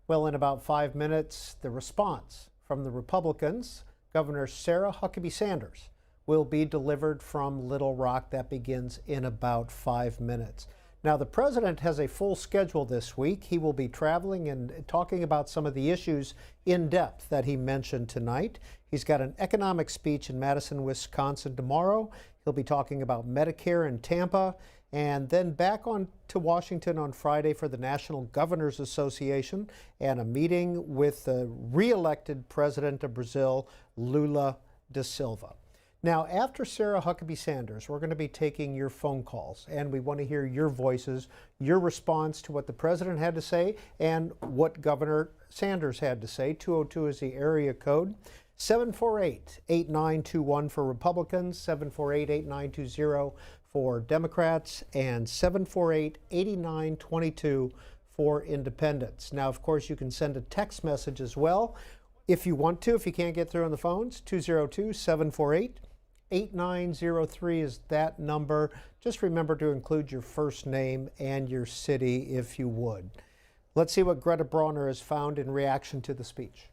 Speaker 15: Well, in about 5 minutes, the response from the Republicans Governor Sarah Huckabee Sanders will be delivered from Little Rock. That begins in about 5 minutes. Now, the president has a full schedule this week. He will be traveling and talking about some of the issues in depth that he mentioned tonight. He's got an economic speech in Madison, Wisconsin tomorrow. He'll be talking about Medicare in Tampa, and then back on to Washington on Friday for the National Governors Association and a meeting with the re-elected president of Brazil, Lula da Silva. Now, after Sarah Huckabee Sanders, we're going to be taking your phone calls, and we want to hear your voices, your response to what the president had to say and what Governor Sanders had to say. 202 is the area code. 748-8921 for Republicans, 748-8920 for Democrats, and 748-8922 for Independents. Now, of course, you can send a text message as well if you want to, if you can't get through on the phones. 202-748-8903 is that number. Just remember to include your first name and your city if you would. Let's see what Greta Brawner has found in reaction to the speech.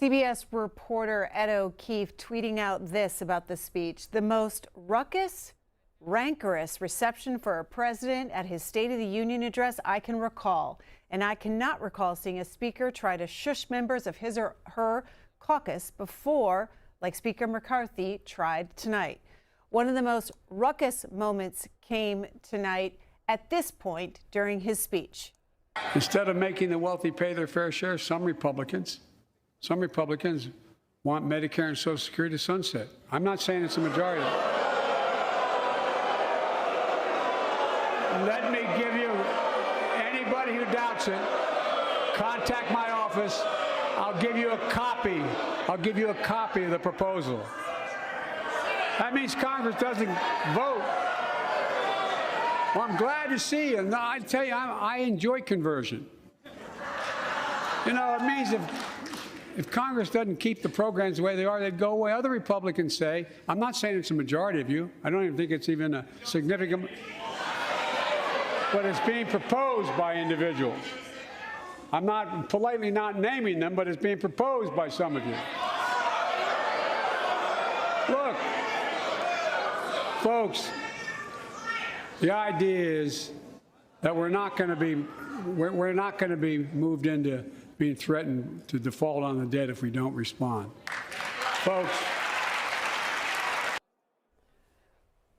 Speaker 16: CBS reporter Ed O'Keefe tweeting out this about the speech: the most ruckus, rancorous reception for a president at his State of the Union address I can recall. And I cannot recall seeing a speaker try to shush members of his or her caucus before, like Speaker McCarthy tried tonight. One of the most ruckus moments came tonight at this point during his speech.
Speaker 1: Instead of making the wealthy pay their fair share, some Republicans want Medicare and Social Security to sunset. I'm not saying it's a majority. Let me give you, anybody who doubts it, contact my office. I'll give you a copy. I'll give you a copy of the proposal. That means Congress doesn't vote. Well, I'm glad to see you. No, I tell you, I enjoy conversion. You know, it means if Congress doesn't keep the programs the way they are, they'd go away. Other Republicans say, I'm not saying it's a majority of you. I don't even think it's even a significant, but it's being proposed by individuals. I'm not politely not naming them, but it's being proposed by some of you. Look, folks, the idea is that we're not going to be moved into being threatened to default on the debt if we don't respond. Folks.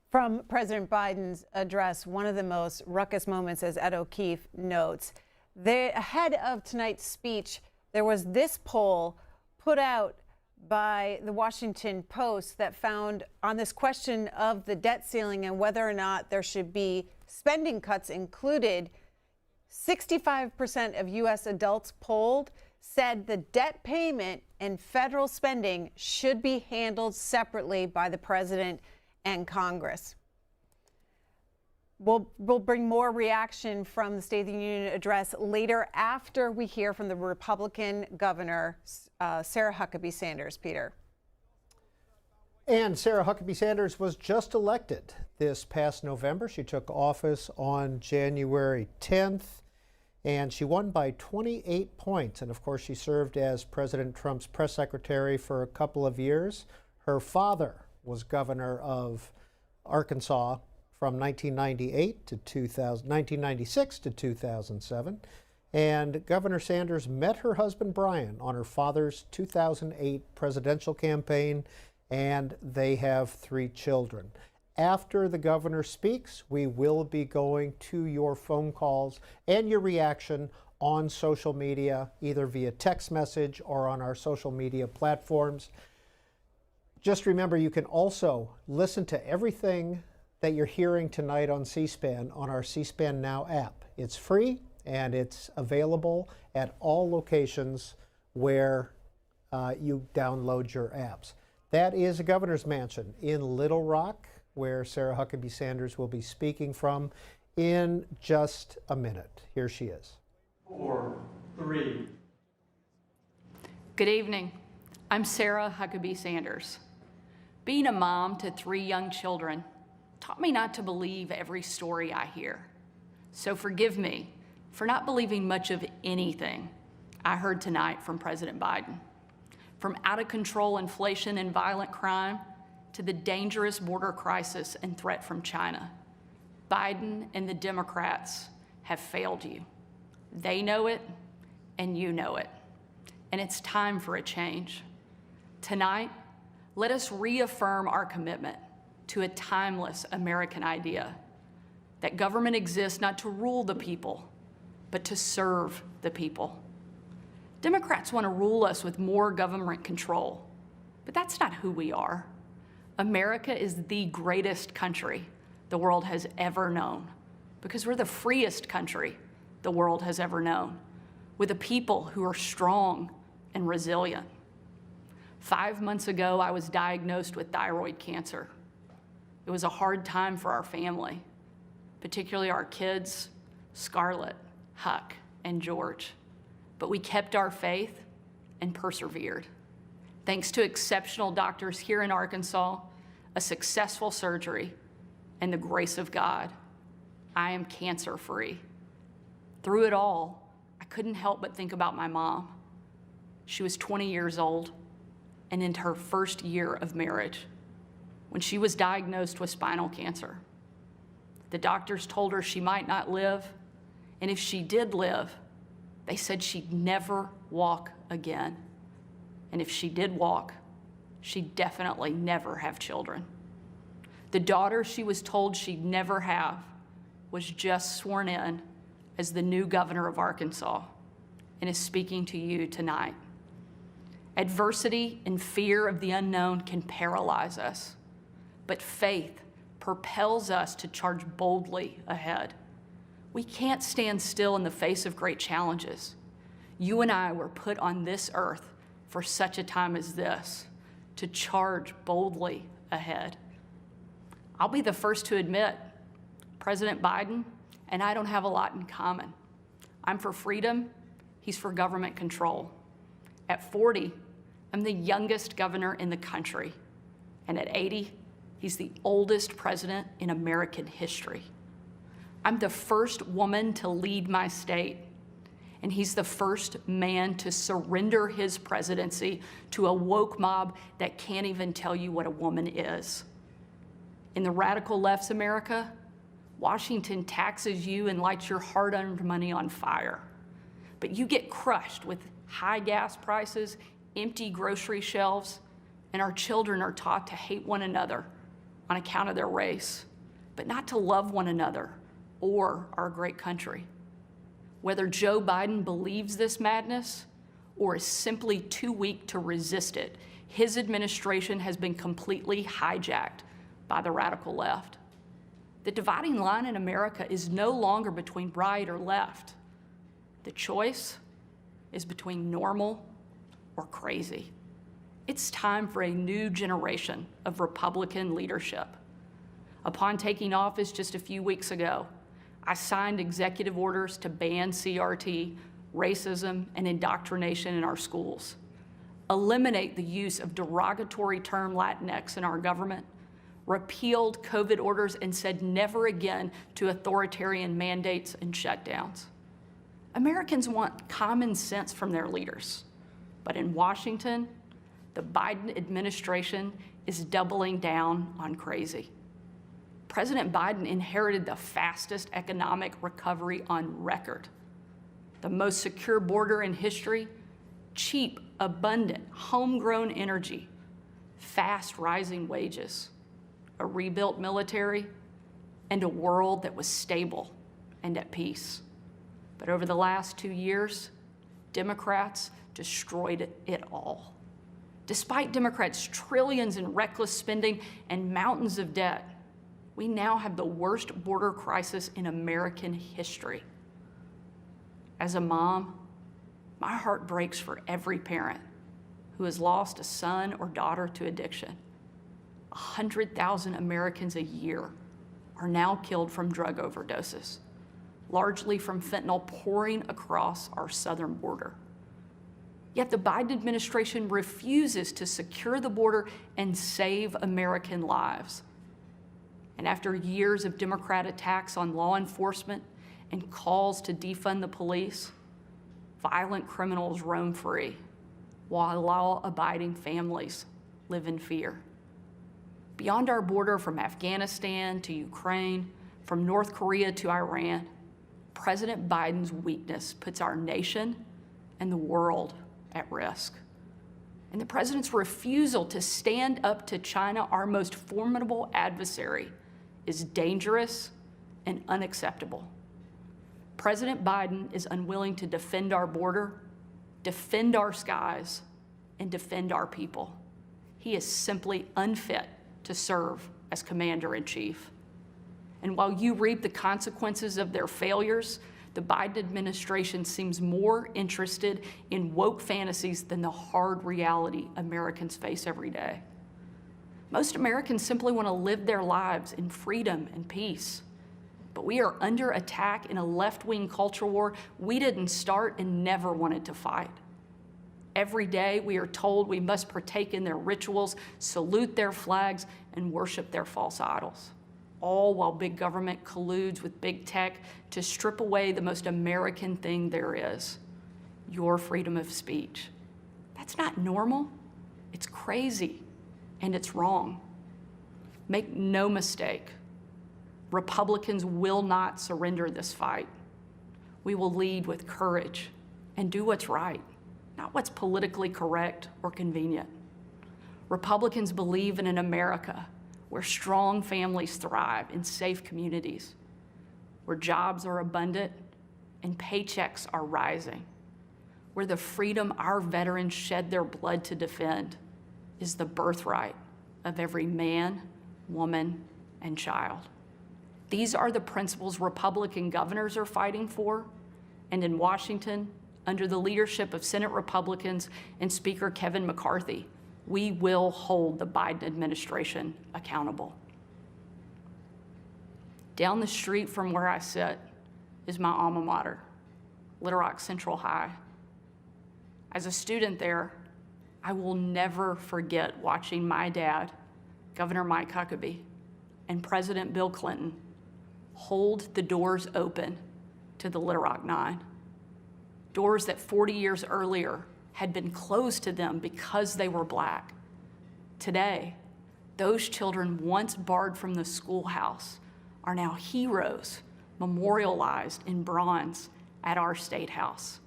Speaker 16: From President Biden's address, one of the most ruckus moments, as Ed O'Keefe notes. Ahead of tonight's speech, there was this poll put out by the Washington Post that found on this question of the debt ceiling and whether or not there should be spending cuts included, 65% of U.S. adults polled said the debt payment and federal spending should be handled separately by the president and Congress. We'll bring more reaction from the State of the Union address later after we hear from the Republican governor, Sarah Huckabee Sanders. Peter.
Speaker 15: And Sarah Huckabee Sanders was just elected this past November. She took office on January 10th, and she won by 28 points. And of course, she served as President Trump's press secretary for a couple of years. Her father was governor of Arkansas from 1998 to 1996 to 2007. And Governor Sanders met her husband Brian on her father's 2008 presidential campaign, and they have 3 children. After the governor speaks, we will be going to your phone calls and your reaction on social media, either via text message or on our social media platforms. Just remember, you can also listen to everything that you're hearing tonight on C-SPAN on our C-SPAN Now app. It's free and it's available at all locations where you download your apps. That is the Governor's Mansion in Little Rock, where Sarah Huckabee Sanders will be speaking from in just a minute. Here she is.
Speaker 17: 4, 3.
Speaker 18: Good evening. I'm Sarah Huckabee Sanders. Being a mom to 3 young children taught me not to believe every story I hear. So forgive me for not believing much of anything I heard tonight from President Biden. from out-of-control inflation and violent crime to the dangerous border crisis and threat from China. Biden and the Democrats have failed you. They know it, and you know it. And it's time for a change. Tonight, let us reaffirm our commitment to a timeless American idea that government exists not to rule the people, but to serve the people. Democrats want to rule us with more government control, but that's not who we are. America is the greatest country the world has ever known because we're the freest country the world has ever known, with a people who are strong and resilient. 5 months ago, I was diagnosed with thyroid cancer. It was a hard time for our family, particularly our kids, Scarlett, Huck, and George. But we kept our faith and persevered. Thanks to exceptional doctors here in Arkansas, a successful surgery, and the grace of God, I am cancer-free. Through it all, I couldn't help but think about my mom. She was 20 years old and in her first year of marriage when she was diagnosed with spinal cancer. The doctors told her she might not live, and if she did live, they said she'd never walk again. And if she did walk, she'd definitely never have children. The daughter she was told she'd never have was just sworn in as the new governor of Arkansas and is speaking to you tonight. Adversity and fear of the unknown can paralyze us, but faith propels us to charge boldly ahead. We can't stand still in the face of great challenges. You and I were put on this earth for such a time as this, to charge boldly ahead. I'll be the first to admit, President Biden and I don't have a lot in common. I'm for freedom, he's for government control. At 40, I'm the youngest governor in the country, and at 80, he's the oldest president in American history. I'm the first woman to lead my state, and he's the first man to surrender his presidency to a woke mob that can't even tell you what a woman is. In the radical left's America, Washington taxes you and lights your hard-earned money on fire. But you get crushed with high gas prices, empty grocery shelves, and our children are taught to hate one another on account of their race, but not to love one another or our great country. Whether Joe Biden believes this madness or is simply too weak to resist it, his administration has been completely hijacked by the radical left. The dividing line in America is no longer between right or left. The choice is between normal or crazy. It's time for a new generation of Republican leadership. Upon taking office just a few weeks ago, I signed executive orders to ban CRT, racism, and indoctrination in our schools, eliminate the use of derogatory term Latinx in our government, repealed COVID orders, and said never again to authoritarian mandates and shutdowns. Americans want common sense from their leaders, but in Washington, the Biden administration is doubling down on crazy. President Biden inherited the fastest economic recovery on record, the most secure border in history, cheap, abundant, homegrown energy, fast rising wages, a rebuilt military, and a world that was stable and at peace. But over the last 2 years, Democrats destroyed it all. Despite Democrats' trillions in reckless spending and mountains of debt, we now have the worst border crisis in American history. As a mom, my heart breaks for every parent who has lost a son or daughter to addiction. 100,000 Americans a year are now killed from drug overdoses, largely from fentanyl pouring across our southern border. Yet the Biden administration refuses to secure the border and save American lives. And after years of Democrat attacks on law enforcement and calls to defund the police, violent criminals roam free. while law-abiding families live in fear. Beyond our border, from Afghanistan to Ukraine, from North Korea to Iran, President Biden's weakness puts our nation and the world at risk. And the president's refusal to stand up to China, our most formidable adversary, is dangerous and unacceptable. President Biden is unwilling to defend our border, defend our skies, and defend our people. He is simply unfit to serve as commander-in-chief. And while you reap the consequences of their failures, the Biden administration seems more interested in woke fantasies than the hard reality Americans face every day. Most Americans simply want to live their lives in freedom and peace. But we are under attack in a left-wing culture war we didn't start and never wanted to fight. Every day we are told we must partake in their rituals, salute their flags, and worship their false idols, all while big government colludes with big tech to strip away the most American thing there is, your freedom of speech. That's not normal. It's crazy, and it's wrong. Make no mistake, Republicans will not surrender this fight. We will lead with courage and do what's right, not what's politically correct or convenient. Republicans believe in an America where strong families thrive in safe communities, where jobs are abundant and paychecks are rising, where the freedom our veterans shed their blood to defend is the birthright of every man, woman, and child. These are the principles Republican governors are fighting for, and in Washington, under the leadership of Senate Republicans and Speaker Kevin McCarthy, we will hold the Biden administration accountable. Down the street from where I sit is my alma mater, Little Rock Central High. As a student there, I will never forget watching my dad, Governor Mike Huckabee, and President Bill Clinton hold the doors open to the Little Rock Nine. Doors that 40 years earlier had been closed to them because they were Black. Today, those children once barred from the schoolhouse are now heroes memorialized in bronze at our State House.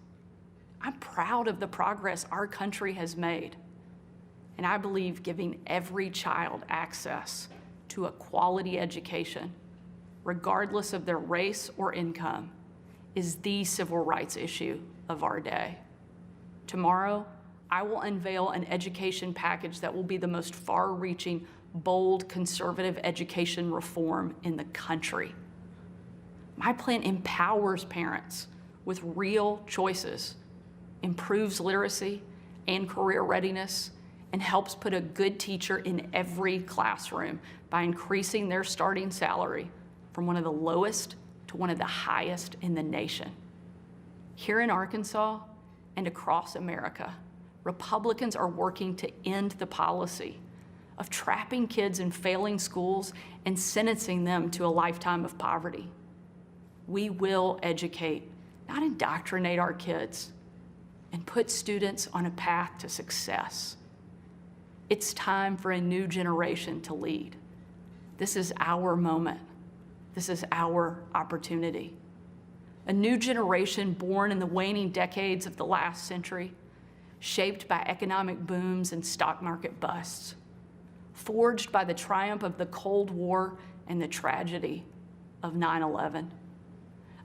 Speaker 18: I'm proud of the progress our country has made, and I believe giving every child access to a quality education, regardless of their race or income, is the civil rights issue of our day. Tomorrow, I will unveil an education package that will be the most far-reaching, bold, conservative education reform in the country. My plan empowers parents with real choices, improves literacy and career readiness, and helps put a good teacher in every classroom by increasing their starting salary from one of the lowest to one of the highest in the nation. Here in Arkansas and across America, Republicans are working to end the policy of trapping kids in failing schools and sentencing them to a lifetime of poverty. We will educate, not indoctrinate our kids, and put students on a path to success. It's time for a new generation to lead. This is our moment. This is our opportunity. A new generation born in the waning decades of the last century, shaped by economic booms and stock market busts, forged by the triumph of the Cold War and the tragedy of 9/11.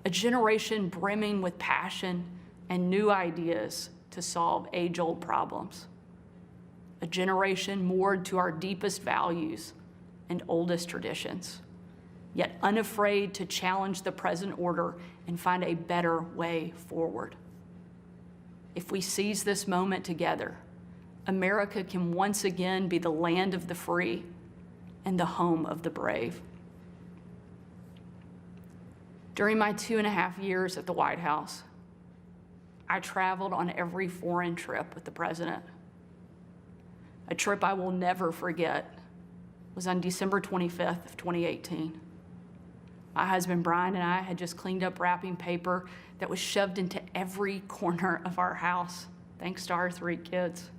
Speaker 18: A generation brimming with passion and new ideas to solve age-old problems. A generation moored to our deepest values and oldest traditions, yet unafraid to challenge the present order and find a better way forward. If we seize this moment together, America can once again be the land of the free and the home of the brave. During my 2.5 years at the White House, I traveled on every foreign trip with the president. A trip I will never forget was on December 25th of 2018. My husband Brian and I had just cleaned up wrapping paper that was shoved into every corner of our house. thanks to our 3 kids.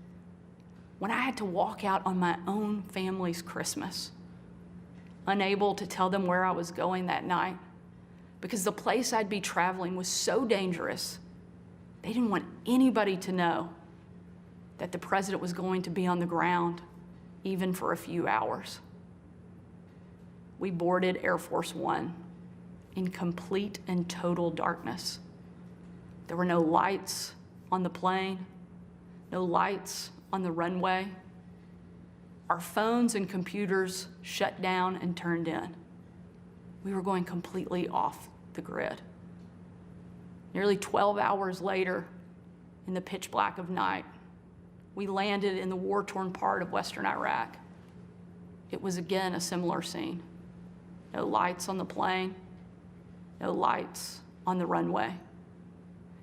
Speaker 18: When I had to walk out on my own family's Christmas, unable to tell them where I was going that night, because the place I'd be traveling was so dangerous, they didn't want anybody to know that the president was going to be on the ground, even for a few hours. We boarded Air Force One in complete and total darkness. There were no lights on the plane, no lights on the runway. Our phones and computers shut down and turned in. We were going completely off the grid. Nearly 12 hours later, in the pitch black of night, we landed in the war-torn part of Western Iraq. It was again a similar scene. No lights on the plane, no lights on the runway.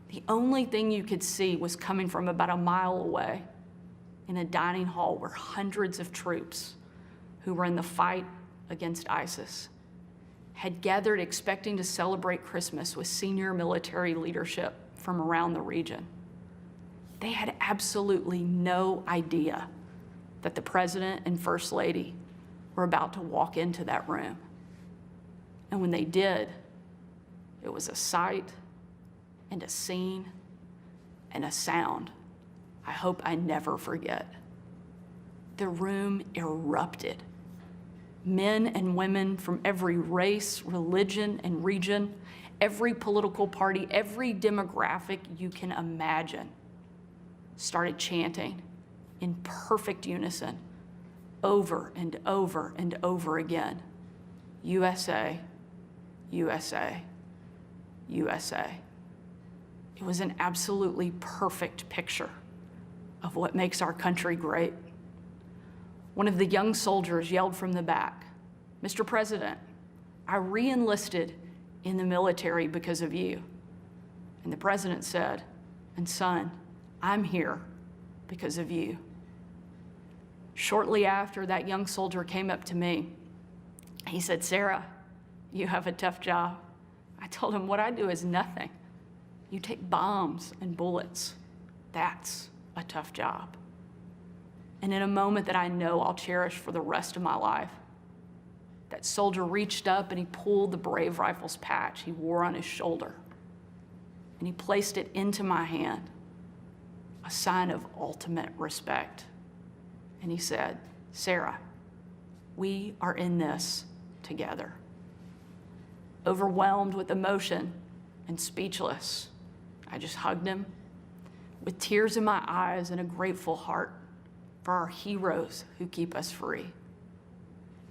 Speaker 18: The only thing you could see was coming from about a mile away in a dining hall where hundreds of troops who were in the fight against ISIS had gathered expecting to celebrate Christmas with senior military leadership from around the region. They had absolutely no idea that the president and first lady were about to walk into that room. And when they did, it was a sight and a scene and a sound I hope I never forget. The room erupted. Men and women from every race, religion, and region, every political party, every demographic you can imagine, started chanting in perfect unison over and over and over again, USA, USA, USA. It was an absolutely perfect picture of what makes our country great. One of the young soldiers yelled from the back, "Mr. President, I re-enlisted in the military because of you." And the president said, "And son, I'm here because of you." Shortly after, that young soldier came up to me. He said, "Sarah, you have a tough job." I told him, "What I do is nothing. You take bombs and bullets. That's a tough job." And in a moment that I know I'll cherish for the rest of my life, that soldier reached up and he pulled the Brave Rifles patch he wore on his shoulder, and he placed it into my hand, a sign of ultimate respect. And he said, "Sarah, we are in this together." Overwhelmed with emotion and speechless, I just hugged him with tears in my eyes and a grateful heart for our heroes who keep us free.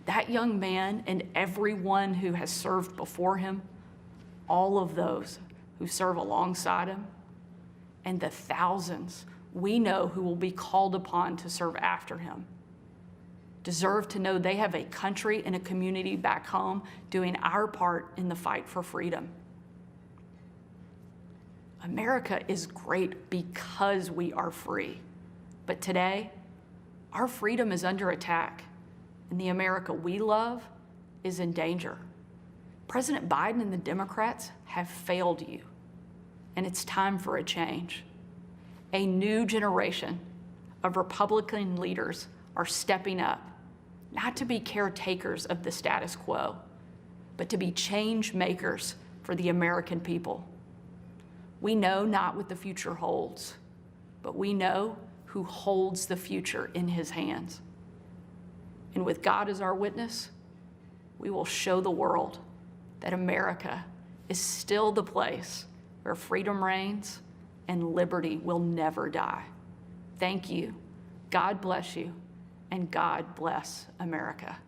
Speaker 18: That young man and everyone who has served before him, all of those who serve alongside him, and the thousands we know who will be called upon to serve after him, deserve to know they have a country and a community back home doing our part in the fight for freedom. America is great because we are free. But today, our freedom is under attack, and the America we love is in danger. President Biden and the Democrats have failed you, and it's time for a change. A new generation of Republican leaders are stepping up, not to be caretakers of the status quo, but to be change makers for the American people. We know not what the future holds, but we know who holds the future in his hands. And with God as our witness, we will show the world that America is still the place where freedom reigns and liberty will never die. Thank you. God bless you, and God bless America.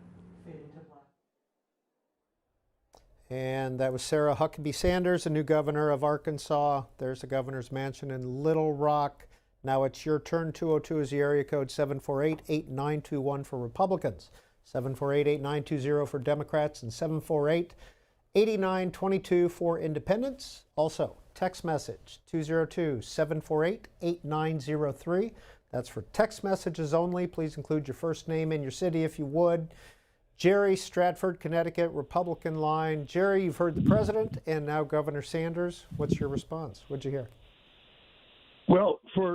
Speaker 15: And that was Sarah Huckabee Sanders, the new governor of Arkansas. There's the governor's mansion in Little Rock. Now it's your turn. 202 is the area code, 748-8921 for Republicans, 748-8920 for Democrats, and 748-8922 for independents. Also, text message 202-748-8903. That's for text messages only. Please include your first name and your city if you would. Jerry, Stratford, Connecticut, Republican line. Jerry, you've heard the president and now Governor Sanders. What's your response? What'd you hear?
Speaker 19: Well, for